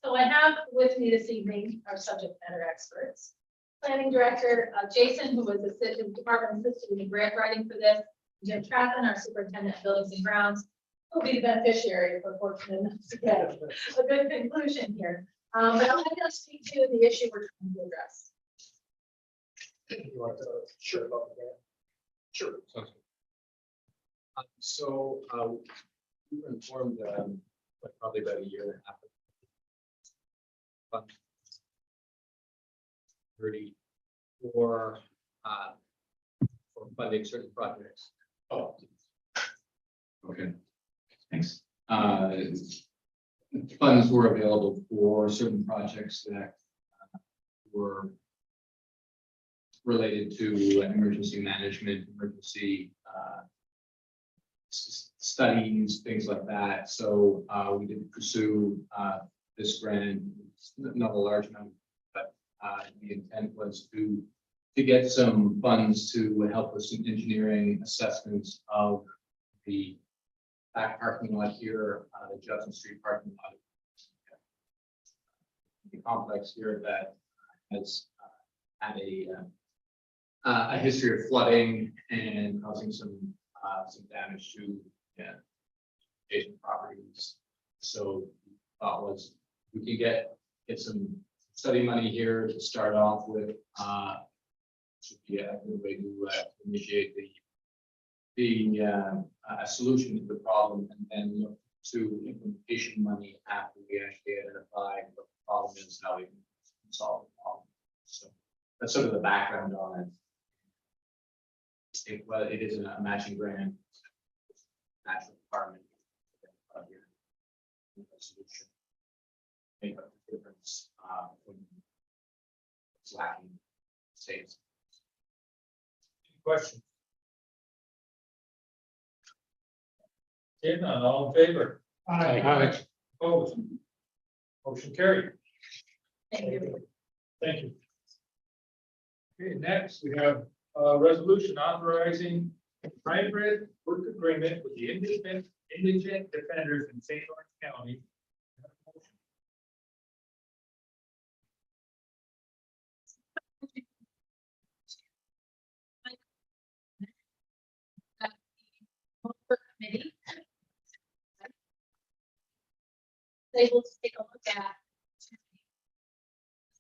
So I have with me this evening our subject matter experts. Planning Director Jason, who was assistant department assistant in grant writing for this, Jim Traffin, our superintendent of buildings and grounds, will be the beneficiary if we're fortunate enough to get a good conclusion here. But I'm going to speak to the issue we're trying to address. You want to share about that? Sure. Sounds good. So, we were informed, probably about a year and a half ago. Ready for funding certain projects. Oh. Okay, thanks. Funds were available for certain projects that were related to emergency management, emergency studies, things like that. So we did pursue this grant, not a large amount, but the intent was to get some funds to help us in engineering assessments of the back parking lot here, the Judson Street parking lot. The complex here that has had a history of flooding and causing some damage to adjacent properties. So thought was we could get some study money here to start off with. Should be a good way to initiate a solution to the problem, and then look to implementation money after we actually identify what the problem is, how we can solve the problem. So that's sort of the background on it. It is a matching grant, natural department. Solution. Make up the difference when it's lacking states. Question. Seeing none, all in favor? Aye. Opposed? Motion carried. Thank you. Thank you. Okay, next we have a resolution authorizing a hybrid work agreement with the indigent defenders in St. Lawrence County. Committee. Able to take a look at.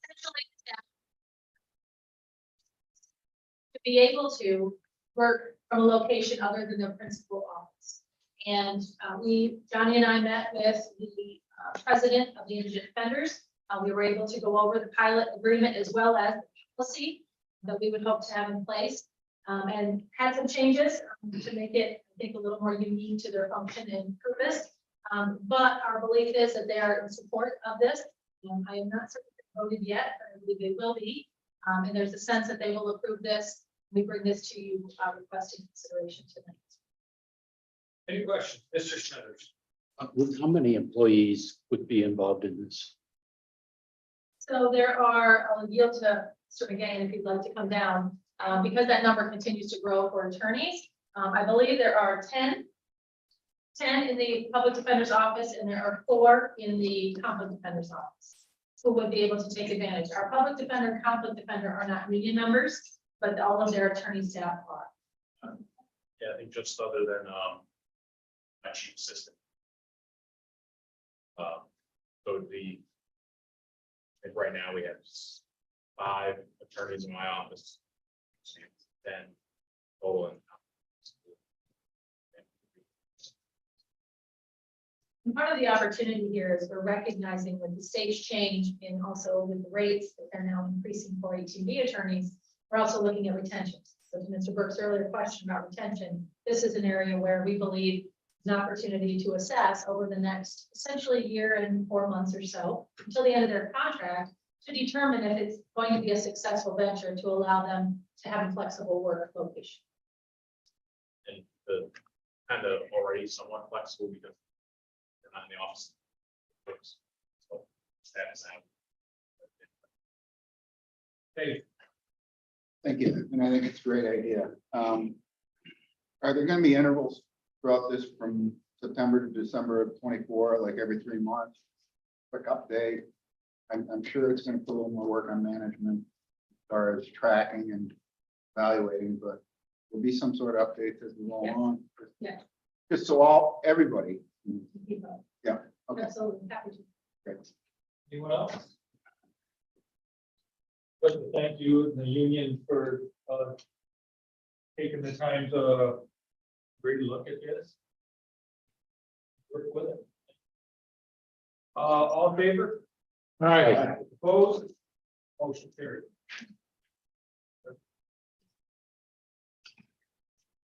Essentially, to be able to work from a location other than the principal office. And Johnny and I met with the president of the Indigent Defenders. We were able to go over the pilot agreement as well as the policy that we would hope to have in place. And had some changes to make it, I think, a little more unique to their function and purpose. But our belief is that they are in support of this. I am not certain if they voted yet, but I believe they will be. And there's a sense that they will approve this. We bring this to you, requesting consideration tonight. Any questions, Mr. Smithers? How many employees would be involved in this? So there are, I'll yield to Mr. McGain if you'd like to come down, because that number continues to grow for attorneys. I believe there are 10 in the public defender's office, and there are 4 in the conflict defender's office who would be able to take advantage. Our public defender and conflict defender are not union members, but all of their attorney staff are. Yeah, I think just other than my chief assistant. So it would be, I think right now we have 5 attorneys in my office. 10 total. And part of the opportunity here is we're recognizing with the state's change and also with the rates that they're now increasing for 18B attorneys, we're also looking at retention. So to Mr. Burke's earlier question about retention, this is an area where we believe an opportunity to assess over the next essentially year and 4 months or so until the end of their contract to determine if it's going to be a successful venture to allow them to have a flexible work location. And the kind of already somewhat flexible because they're not in the office. So that is out. Hey, Thank you, and I think it's a great idea. Are there gonna be intervals throughout this from September to December of 24, like every 3 months? Quick update. I'm sure it's gonna put a little more work on management as far as tracking and evaluating, but there'll be some sort of updates as we go Yes. along. Yes. Just so everybody. Yeah, okay, Absolutely, happy to. great. Anyone else? But thank you and the union for taking the time to really look at this. Work with it. All in favor? All right. Opposed? Motion carried.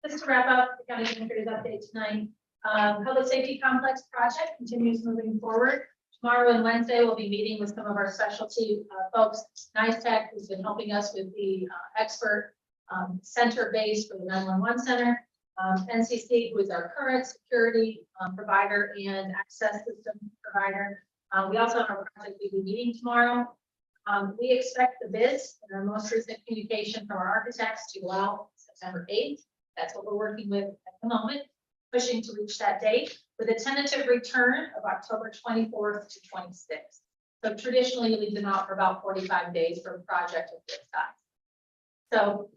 Just to wrap up the county administrator's update tonight, public safety complex project continues moving forward. Tomorrow and Wednesday, we'll be meeting with some of our specialty folks. NICETech, who's been helping us with the expert center base for the 911 center. NCC, who is our current security provider and access system provider. We also have our project we'll be meeting tomorrow. We expect the bids in our most recent communication from our architects to go out September 8th. That's what we're working with at the moment, pushing to reach that date with a tentative return of October 24th to 26th. So traditionally, we leave them out for about 45 days for a project of this size. So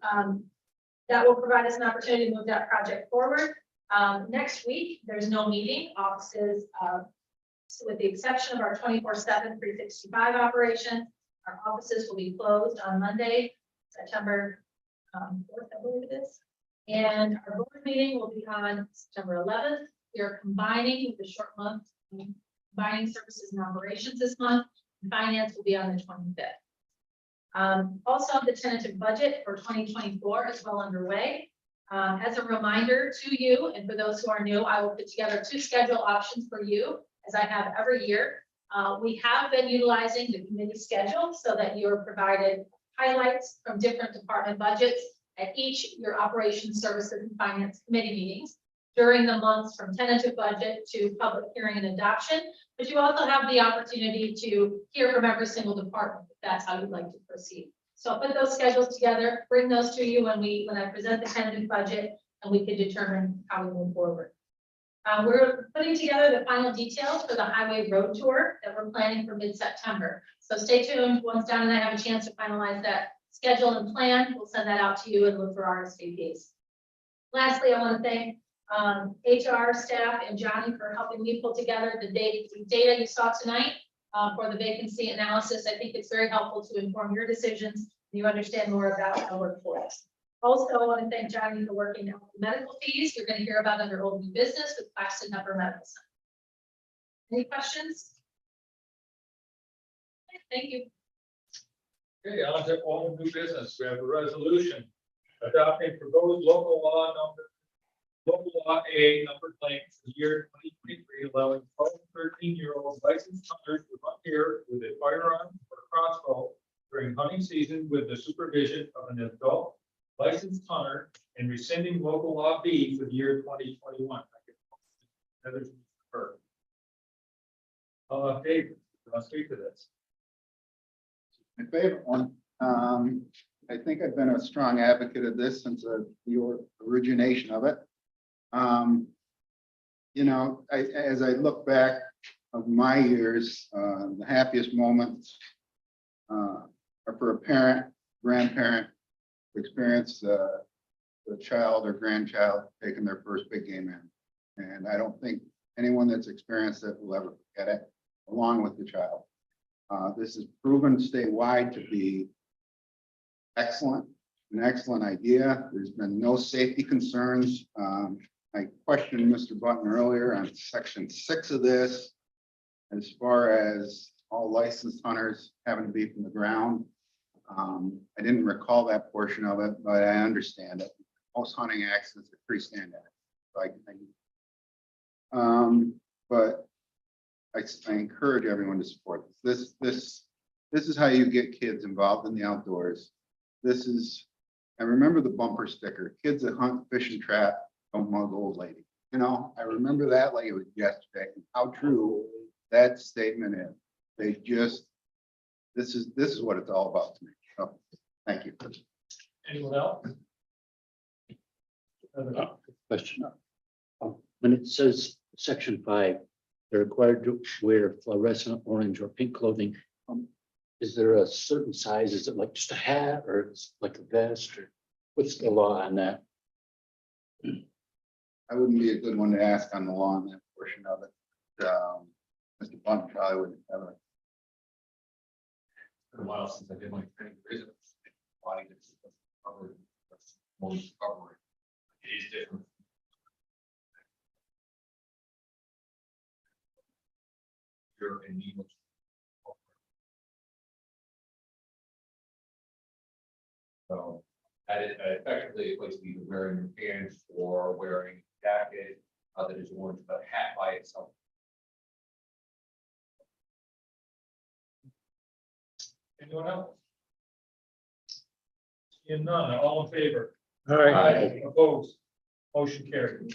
that will provide us an opportunity to move that project forward. Next week, there's no meeting. Offices, with the exception of our 24/7 365 operation, our offices will be closed on Monday, September 4th, I believe it is. And our board meeting will be on September 11th. We are combining the short month, combining services and operations this month. And finance will be on the 25th. Also, the tentative budget for 2024 is well underway. As a reminder to you, and for those who are new, I will put together 2 schedule options for you, as I have every year. We have been utilizing the committee schedule so that you are provided highlights from different department budgets at each your operations, services, and finance committee meetings during the months from tentative budget to public hearing and adoption. But you also have the opportunity to hear from every single department if that's how you'd like to proceed. So I'll put those schedules together, bring those to you when I present the tentative budget, and we can determine how we move forward. We're putting together the final details for the highway road tour that we're planning for mid-September. So stay tuned. Once Don and I have a chance to finalize that schedule and plan, we'll send that out to you and look for RSVPs. Lastly, I want to thank HR staff and Johnny for helping me pull together the data you saw tonight for the vacancy analysis. I think it's very helpful to inform your decisions. You understand more about our workforce. Also, I want to thank Johnny for working out the medical fees. You're going to hear about under old new business with Claxton Upper Medical Center. Any questions? Thank you. Okay, on to all new business. We have a resolution adopting proposed local law A number claim for the year 2023, allowing 12 to 13-year-old licensed hunters to hunt deer with a firearm or crossbow during hunting season with the supervision of an adult licensed hunter and rescinding local law B for the year 2021. Dave, I'll speak to this. My favorite one. I think I've been a strong advocate of this since the origination of it. You know, as I look back of my years, the happiest moments are for a parent, grandparent, to experience the child or grandchild taking their first big game in. And I don't think anyone that's experienced it will ever forget it, along with the child. This is proven statewide to be excellent, an excellent idea. There's been no safety concerns. I questioned Mr. Button earlier on section 6 of this, as far as all licensed hunters having to be from the ground. I didn't recall that portion of it, but I understand it. Most hunting accidents are freestanding. But I encourage everyone to support this. This is how you get kids involved in the outdoors. I remember the bumper sticker, kids that hunt, fish, and trap don't mug old lady. You know, I remember that like it was yesterday, and how true that statement is. This is what it's all about to me. So, thank you. Anyone else? Question. When it says section 5, they're required to wear fluorescent orange or pink clothing. Is there a certain size? Is it like just a hat or it's like a vest or what's the law on that? I wouldn't be a good one to ask on the law on that portion of it. Mr. Bunt probably would have a. been a while since I did my training. There is a body that's covered, that's more covering. It is different. You're in need of. So that is effectively a place to either wearing your pants or wearing a jacket that is orange, but a hat by itself. Anyone else? Seeing none, all in favor? All right. Aye. Opposed? Motion carried.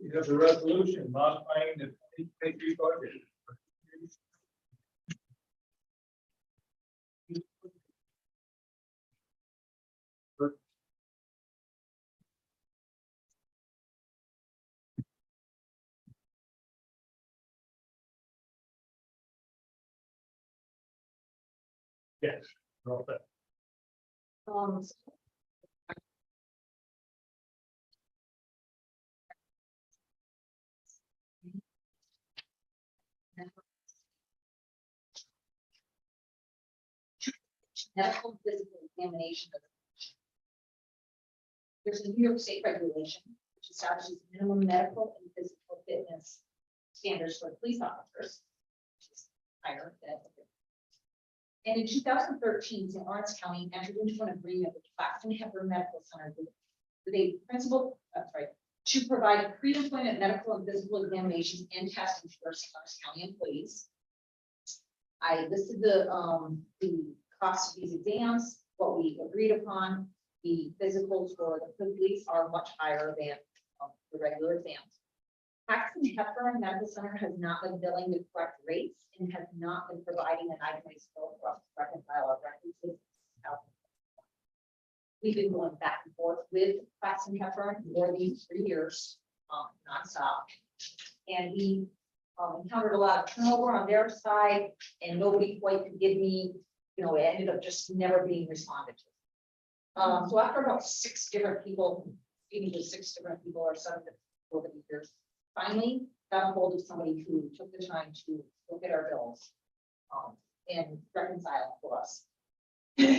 We have the resolution modifying the 2023 budget. Yes. Roll that. Medical physical examination of the patient. There's a New York State regulation which establishes minimum medical and physical fitness standards for police officers. Which is higher than. And in 2013, St. Lawrence County entered into an agreement with Claxton Hepburn Medical Center with a principal, to provide pre-employment medical and physical examinations and testing for St. Lawrence County employees. I listed the cost of these exams, what we agreed upon. The physicals for the police are much higher than the regular exams. Claxton Hepburn Medical Center has not been billing the correct rates and has not been providing an itemized bill for us to reconcile our records. We've been going back and forth with Claxton Hepburn for these 3 years, nonstop. And we encountered a lot of turnover on their side and nobody quite could give me, it ended up just never being responded to. So after about 6 different people, speaking to 6 different people or 7 different people over the years, finally got a hold of somebody who took the time to look at our bills and reconcile for us.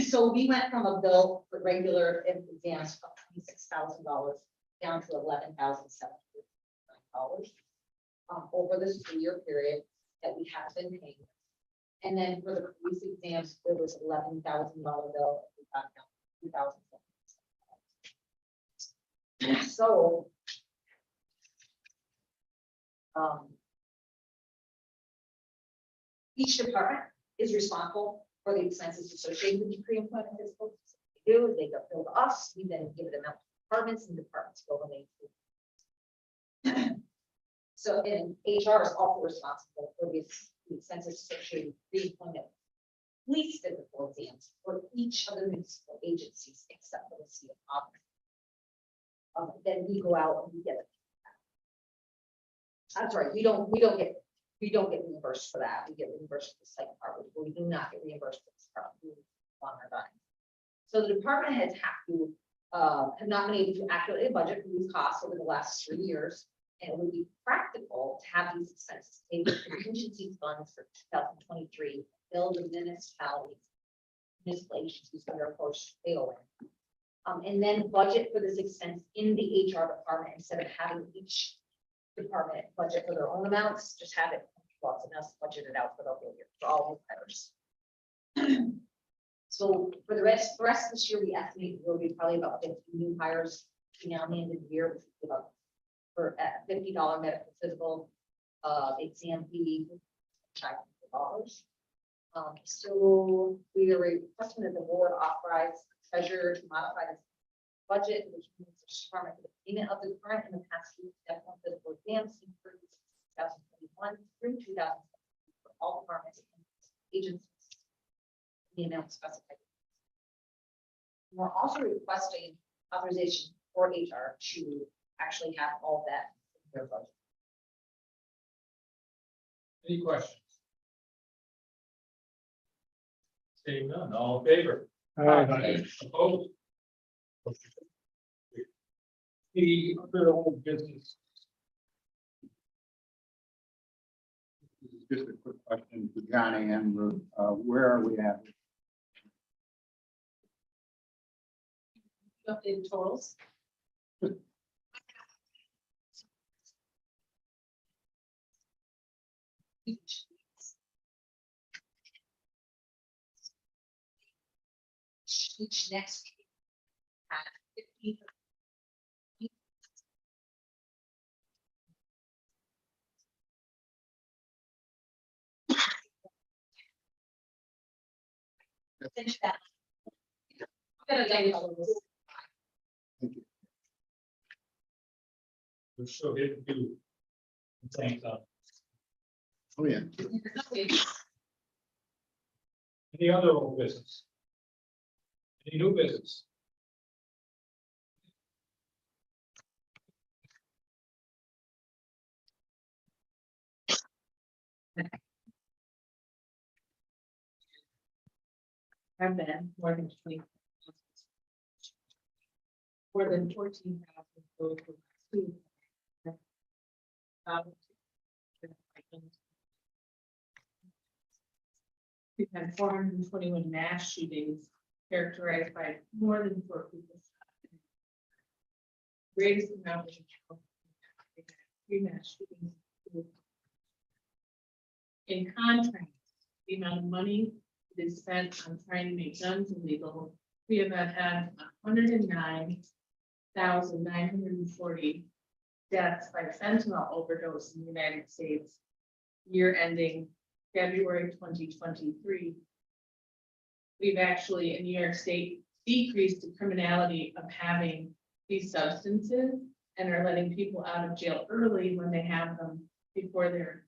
So we went from a bill for regular exams of $26,000 down to $11,709 over this 3-year period that we have been paying. And then for the police exams, there was $11,000 bill. We got down to $2,000. So each department is responsible for the expenses associated with the pre-employment physical. They do, they go bill to us, we then give them out to departments and departments go and they. So, and HR is also responsible for the expenses associated with pre-employment police physical exams for each of the municipal agencies except for the city of Auburn. Then we go out and we get it. I'm sorry, we don't get reimbursed for that. We get reimbursed for the site department, but we do not get reimbursed for this problem on our dime. So the department heads have not been able to accurately budget for these costs over the last 3 years. And it would be practical to have these expenses paid with contingency funds for 2023, billed with municipalities, municipal agencies that are approached to pay. And then budget for this expense in the HR department instead of having each department budget for their own amounts, just have it lots of us budgeted out for the whole year for all the hires. So for the rest of this year, we estimate there will be probably about 50 new hires between now and the end of the year, which is about for $50 medical physical exam fee, $500. So we are requesting that the board authorize the treasurer to modify the budget, which means the department for the payment of the current and the past due medical and physical exams for 2021 through 2020 for all departments and agencies the amount specified. We're also requesting authorization for HR to actually have all that in their budget. Any questions? Seeing none, all in favor? Opposed? The other old business. Just a quick question to Johnny and where are we at? Updated totals. Each next. 15. Finish that. I'm gonna get you all of this. We're still getting to. Thanks, Oh, yeah. any other old business? Any new business? Have been more than 20. More than 14,000 those were two. We've had 421 mass shootings characterized by more than 4 people. Greatest amount of 3 mass shootings. In contrast, the amount of money that is spent on trying to make guns illegal, we have had 109,940 deaths by fentanyl overdose in the United States, year ending February 2023. We've actually, in New York State, decreased the criminality of having these substances and are letting people out of jail early when they have them before they're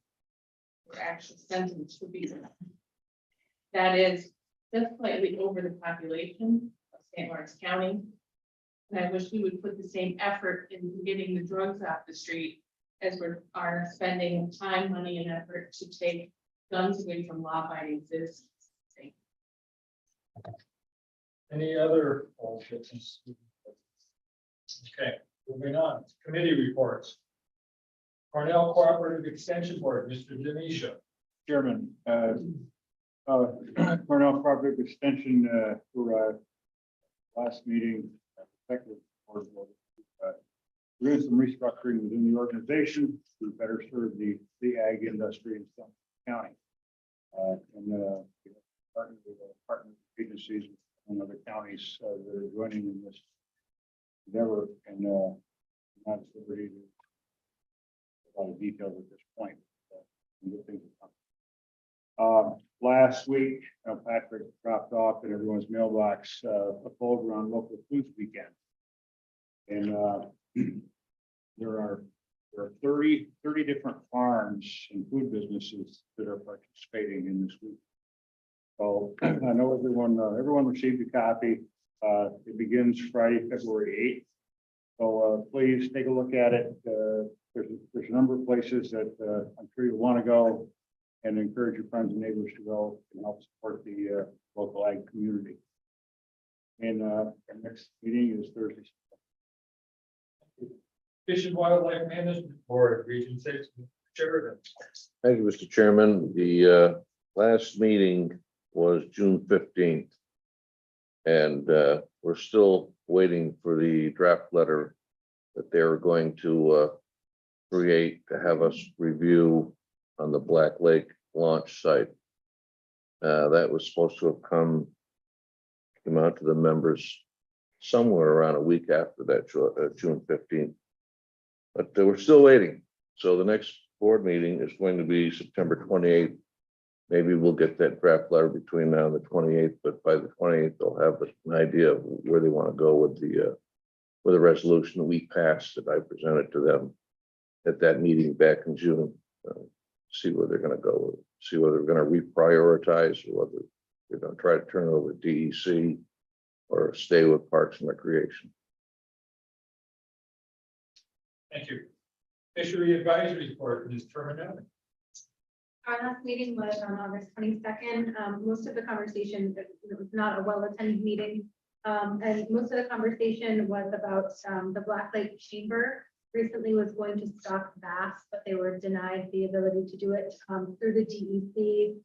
actually sentenced to be. That is just slightly over the population of St. Lawrence County. And I wish we would put the same effort into getting the drugs off the street as we are spending time, money, and effort to take guns away from law-abiding citizens. Any other old business? Okay, moving on, committee reports. Cornell Cooperative Extension Board, Mr. Denisha. Chairman, Cornell Cooperative Extension, for last meeting, effective board, we're doing some restructuring within the organization to better serve the ag industry in some county. And partner with partner agencies and other counties that are joining in this endeavor, and not at liberty to a lot of details at this point. Good things to come. Last week, Patrick dropped off in everyone's mailbox a folder on local foods weekend. And there are 30 different farms and food businesses that are participating in this week. So I know everyone received a copy. It begins Friday, February 8th. So please take a look at it. There's a number of places that I'm sure you want to go, and encourage your friends and neighbors to go and help support the local ag community. And our next meeting is Thursday. Fish and Wildlife Management Board, Region 6, Sheridan. Thank you, Mr. Chairman. The last meeting was June 15th. And we're still waiting for the draft letter that they're going to create to have us review on the Black Lake launch site. That was supposed to have come out to the members somewhere around a week after that, June 15th. But we're still waiting. So the next board meeting is going to be September 28th. Maybe we'll get that draft letter between now and the 28th, but by the 28th, they'll have an idea of where they want to go with the resolution that we passed that I presented to them at that meeting back in June. See where they're going to go, see whether they're going to reprioritize or whether They're gonna try to turn it over to DEC or stay with Parks and Recreation. Thank you. Fishery Advisory Board, Ms. Terminelli. Our last meeting was on August 22nd. Most of the conversation, it was not a well-attended meeting. And most of the conversation was about the Black Lake Chamber recently was going to stock bass, but they were denied the ability to do it through the DEC.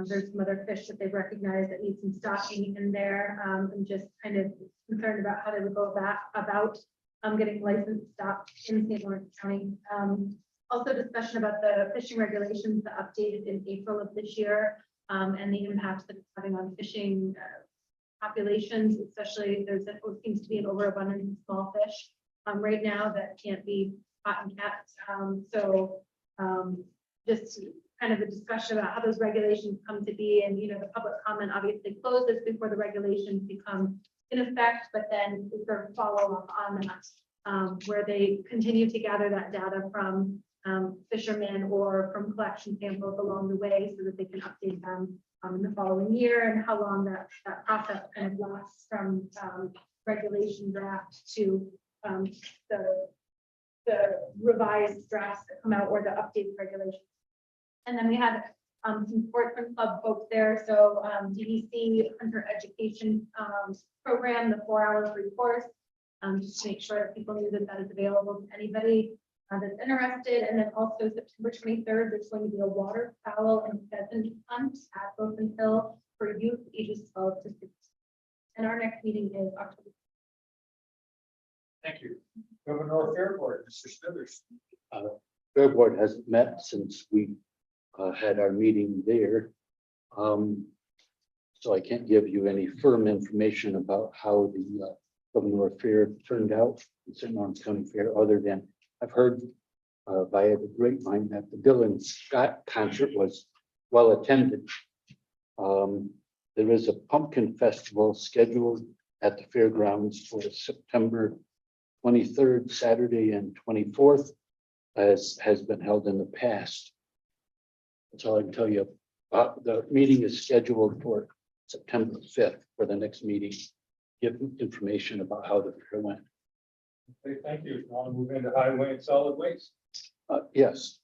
There's some other fish that they've recognized that need some stocking in there. I'm just kind of concerned about how they would go about getting licensed stock in St. Lawrence County. Also discussion about the fishing regulations that updated in April of this year and the impact that it's having on fishing populations, especially there seems to be an overabundance of small fish right now that can't be caught and kept. Just kind of a discussion about how those regulations come to be, and the public comment obviously closes before the regulations become in effect, but then we sort of follow up on that, where they continue to gather that data from fishermen or from collection samples along the way so that they can update them in the following year, and how long that process kind of lasts from regulation draft to the revised drafts that come out or the updated regulations. And then we had some sportsman club folks there. So DEC Hunter Education Program, the 4-hour free course, just to make sure that people knew that that is available to anybody that's interested. And then also September 23rd, there's going to be a waterfowl and pheasant hunt at Broken Hill for youth ages 12 to 16. And our next meeting is October. Thank you. Governor Fair Board, Mr. Smithers. Fair Board hasn't met since we had our meeting there. So I can't give you any firm information about how the Governor Fair turned out in St. Lawrence County Fair, other than I've heard via the grapevine that the Dylan Scott concert was well attended. There is a pumpkin festival scheduled at the fairgrounds for September 23rd, Saturday, and 24th, as has been held in the past. That's all I can tell you. The meeting is scheduled for September 5th for the next meeting. Give information about how the fair went. Okay, thank you. Now I'll move into highway and solid waste. Yes,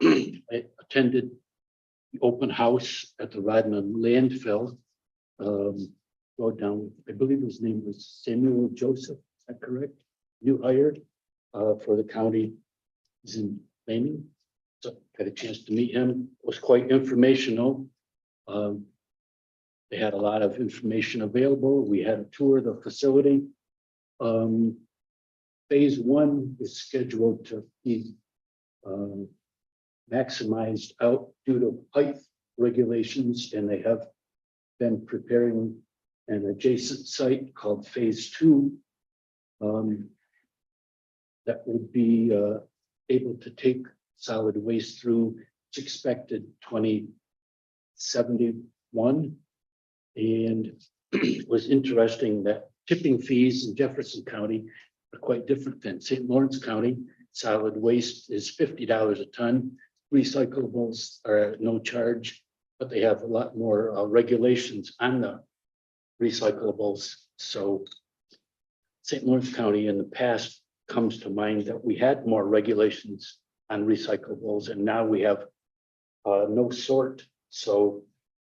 I attended the open house at the Rodman landfill. Wrote down, I believe his name was Samuel Joseph, is that correct? New hired for the county. He's in Maine. So got a chance to meet him. It was quite informational. They had a lot of information available. We had a tour of the facility. Phase 1 is scheduled to be maximized out due to height regulations, and they have been preparing an adjacent site called Phase 2 that would be able to take solid waste through. It's expected 2071, and it was interesting that tipping fees in Jefferson County are quite different than St. Lawrence County. Solid waste is $50 a ton. Recyclables are at no charge, but they have a lot more regulations on the recyclables. So St. Lawrence County in the past comes to mind that we had more regulations on recyclables, and now we have no sort. So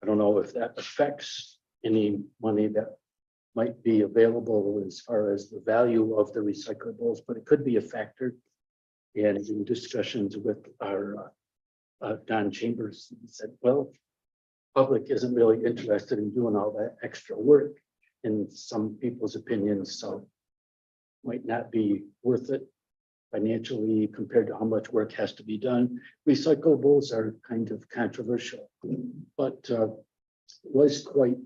I don't know if that affects any money that might be available as far as the value of the recyclables, but it could be a factor. And in discussions with our Don Chambers, he said, well, public isn't really interested in doing all that extra work in some people's opinions, so might not be worth it financially compared to how much work has to be done. Recyclables are kind of controversial, but it was quite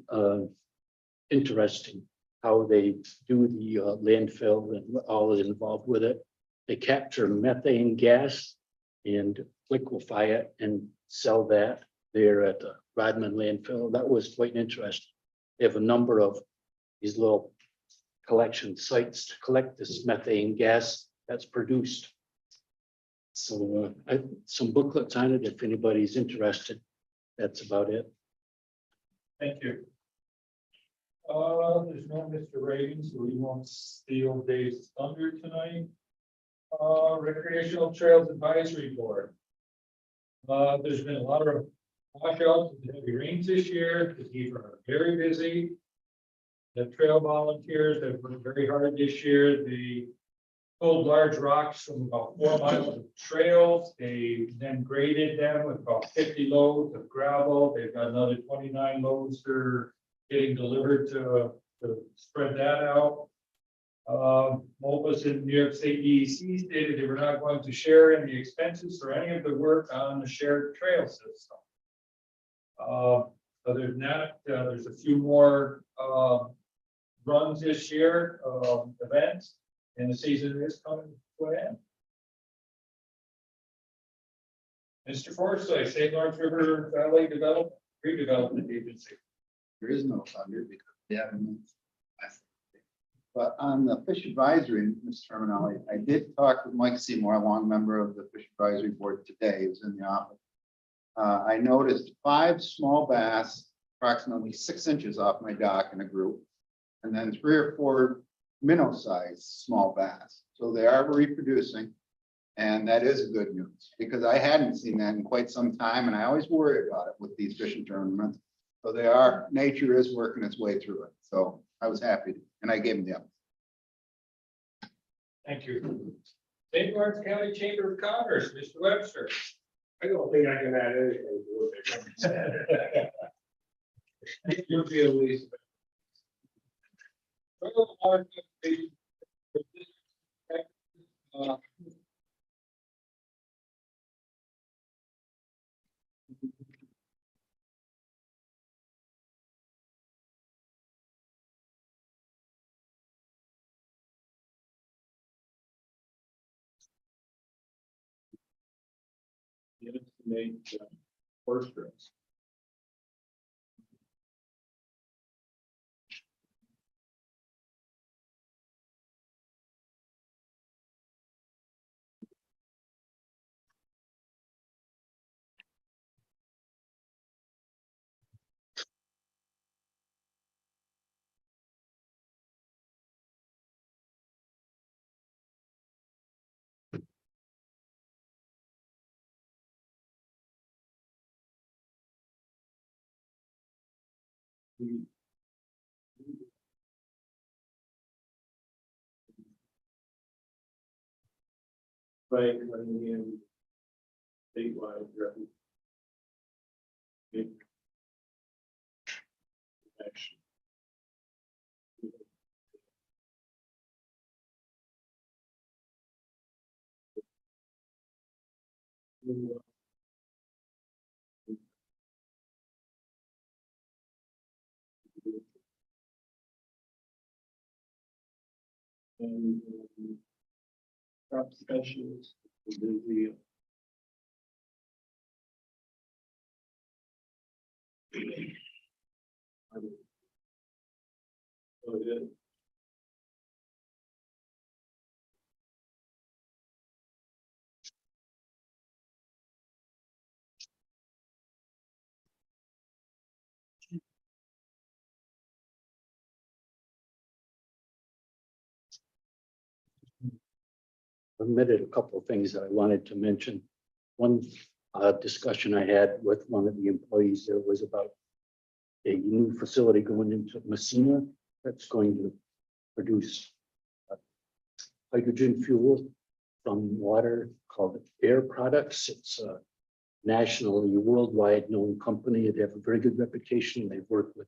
interesting how they do the landfill and all is involved with it. They capture methane gas and liquefy it and sell that there at the Rodman landfill. That was quite interesting. They have a number of these little collection sites to collect this methane gas that's produced. So some booklets on it if anybody's interested. That's about it. Thank you. There's no Mr. Reagan, so we won't steal Dave's thunder tonight. Recreational Trails Advisory Board. There's been a lot of washouts and heavy rains this year. The people are very busy. The trail volunteers have worked very hard this year. They pulled large rocks from about 4 miles of trails. They then graded them with about 50 loads of gravel. They've got another 29 loads they're getting delivered to spread that out. Mobus in New York State DEC stated they were not going to share in the expenses for any of the work on the shared trail system. Other than that, there's a few more runs this year, events, and the season is coming to an end. Mr. Forsyth, St. Lawrence River Valley Redevelopment Agency. There is no thunder because they haven't moved. But on the fish advisory, Mr. Terminelli, I did talk with Mike Seymour, a long member of the fish advisory board today. He was in the office. I noticed 5 small bass, approximately 6 inches off my dock in a group, and then 3 or 4 minnow-sized small bass. So they are reproducing, and that is good news because I hadn't seen that in quite some time, and I always worry about it with these fishing tournaments. So nature is working its way through it. So I was happy, and I gave him the update. Thank you. St. Lawrence County Chamber of Commerce, Mr. Webster. I don't think I can add anything to what they said. You'll be at least. First dress. Right, running in statewide revenue. Action. And crop specialist, the go ahead. Omitted a couple of things that I wanted to mention. One discussion I had with one of the employees there was about a new facility going into Messina that's going to produce hydrogen fuel from water called Air Products. It's a nationally, worldwide known company. They have a very good reputation. They've worked with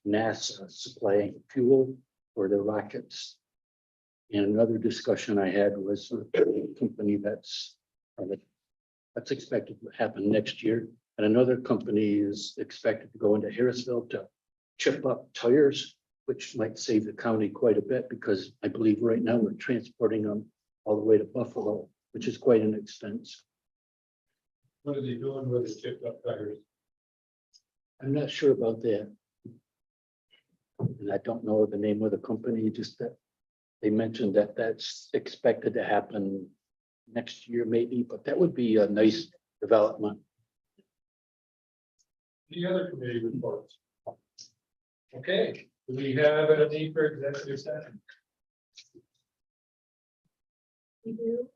NASA supplying fuel for their rockets. And another discussion I had was a company that's expected to happen next year. And another company is expected to go into Harrisville to chip up tires, which might save the county quite a bit because I believe right now we're transporting them all the way to Buffalo, which is quite an expense. What are they doing with the chipped up tires? I'm not sure about that. And I don't know the name of the company, just that they mentioned that that's expected to happen next year maybe, but that would be a nice development. Any other committee reports? Okay, Do we have a need for executive session? We do.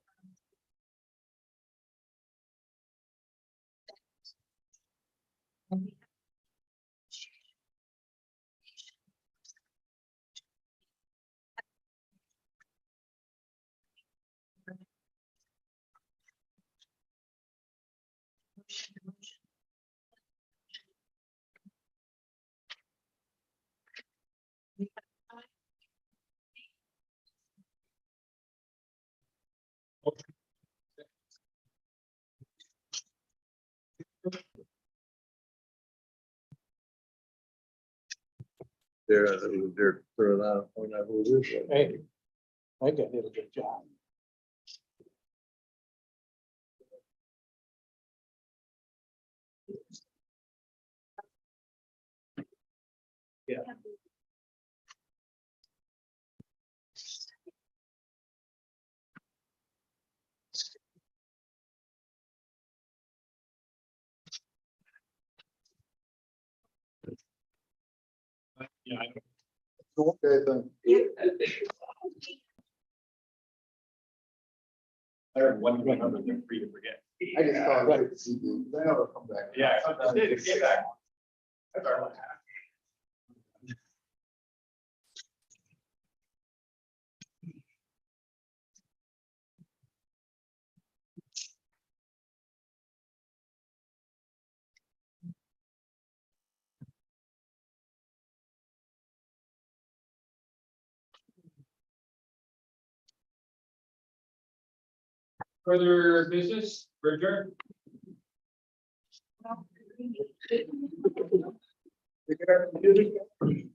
They're throwing out, point out who it is. Hey, I did a good job. Yeah. Okay, then. I heard one number, they're free to forget. I just thought, right, see, they never come back. Yeah, I did, it came back. That's our last. Further business, Richard? They got-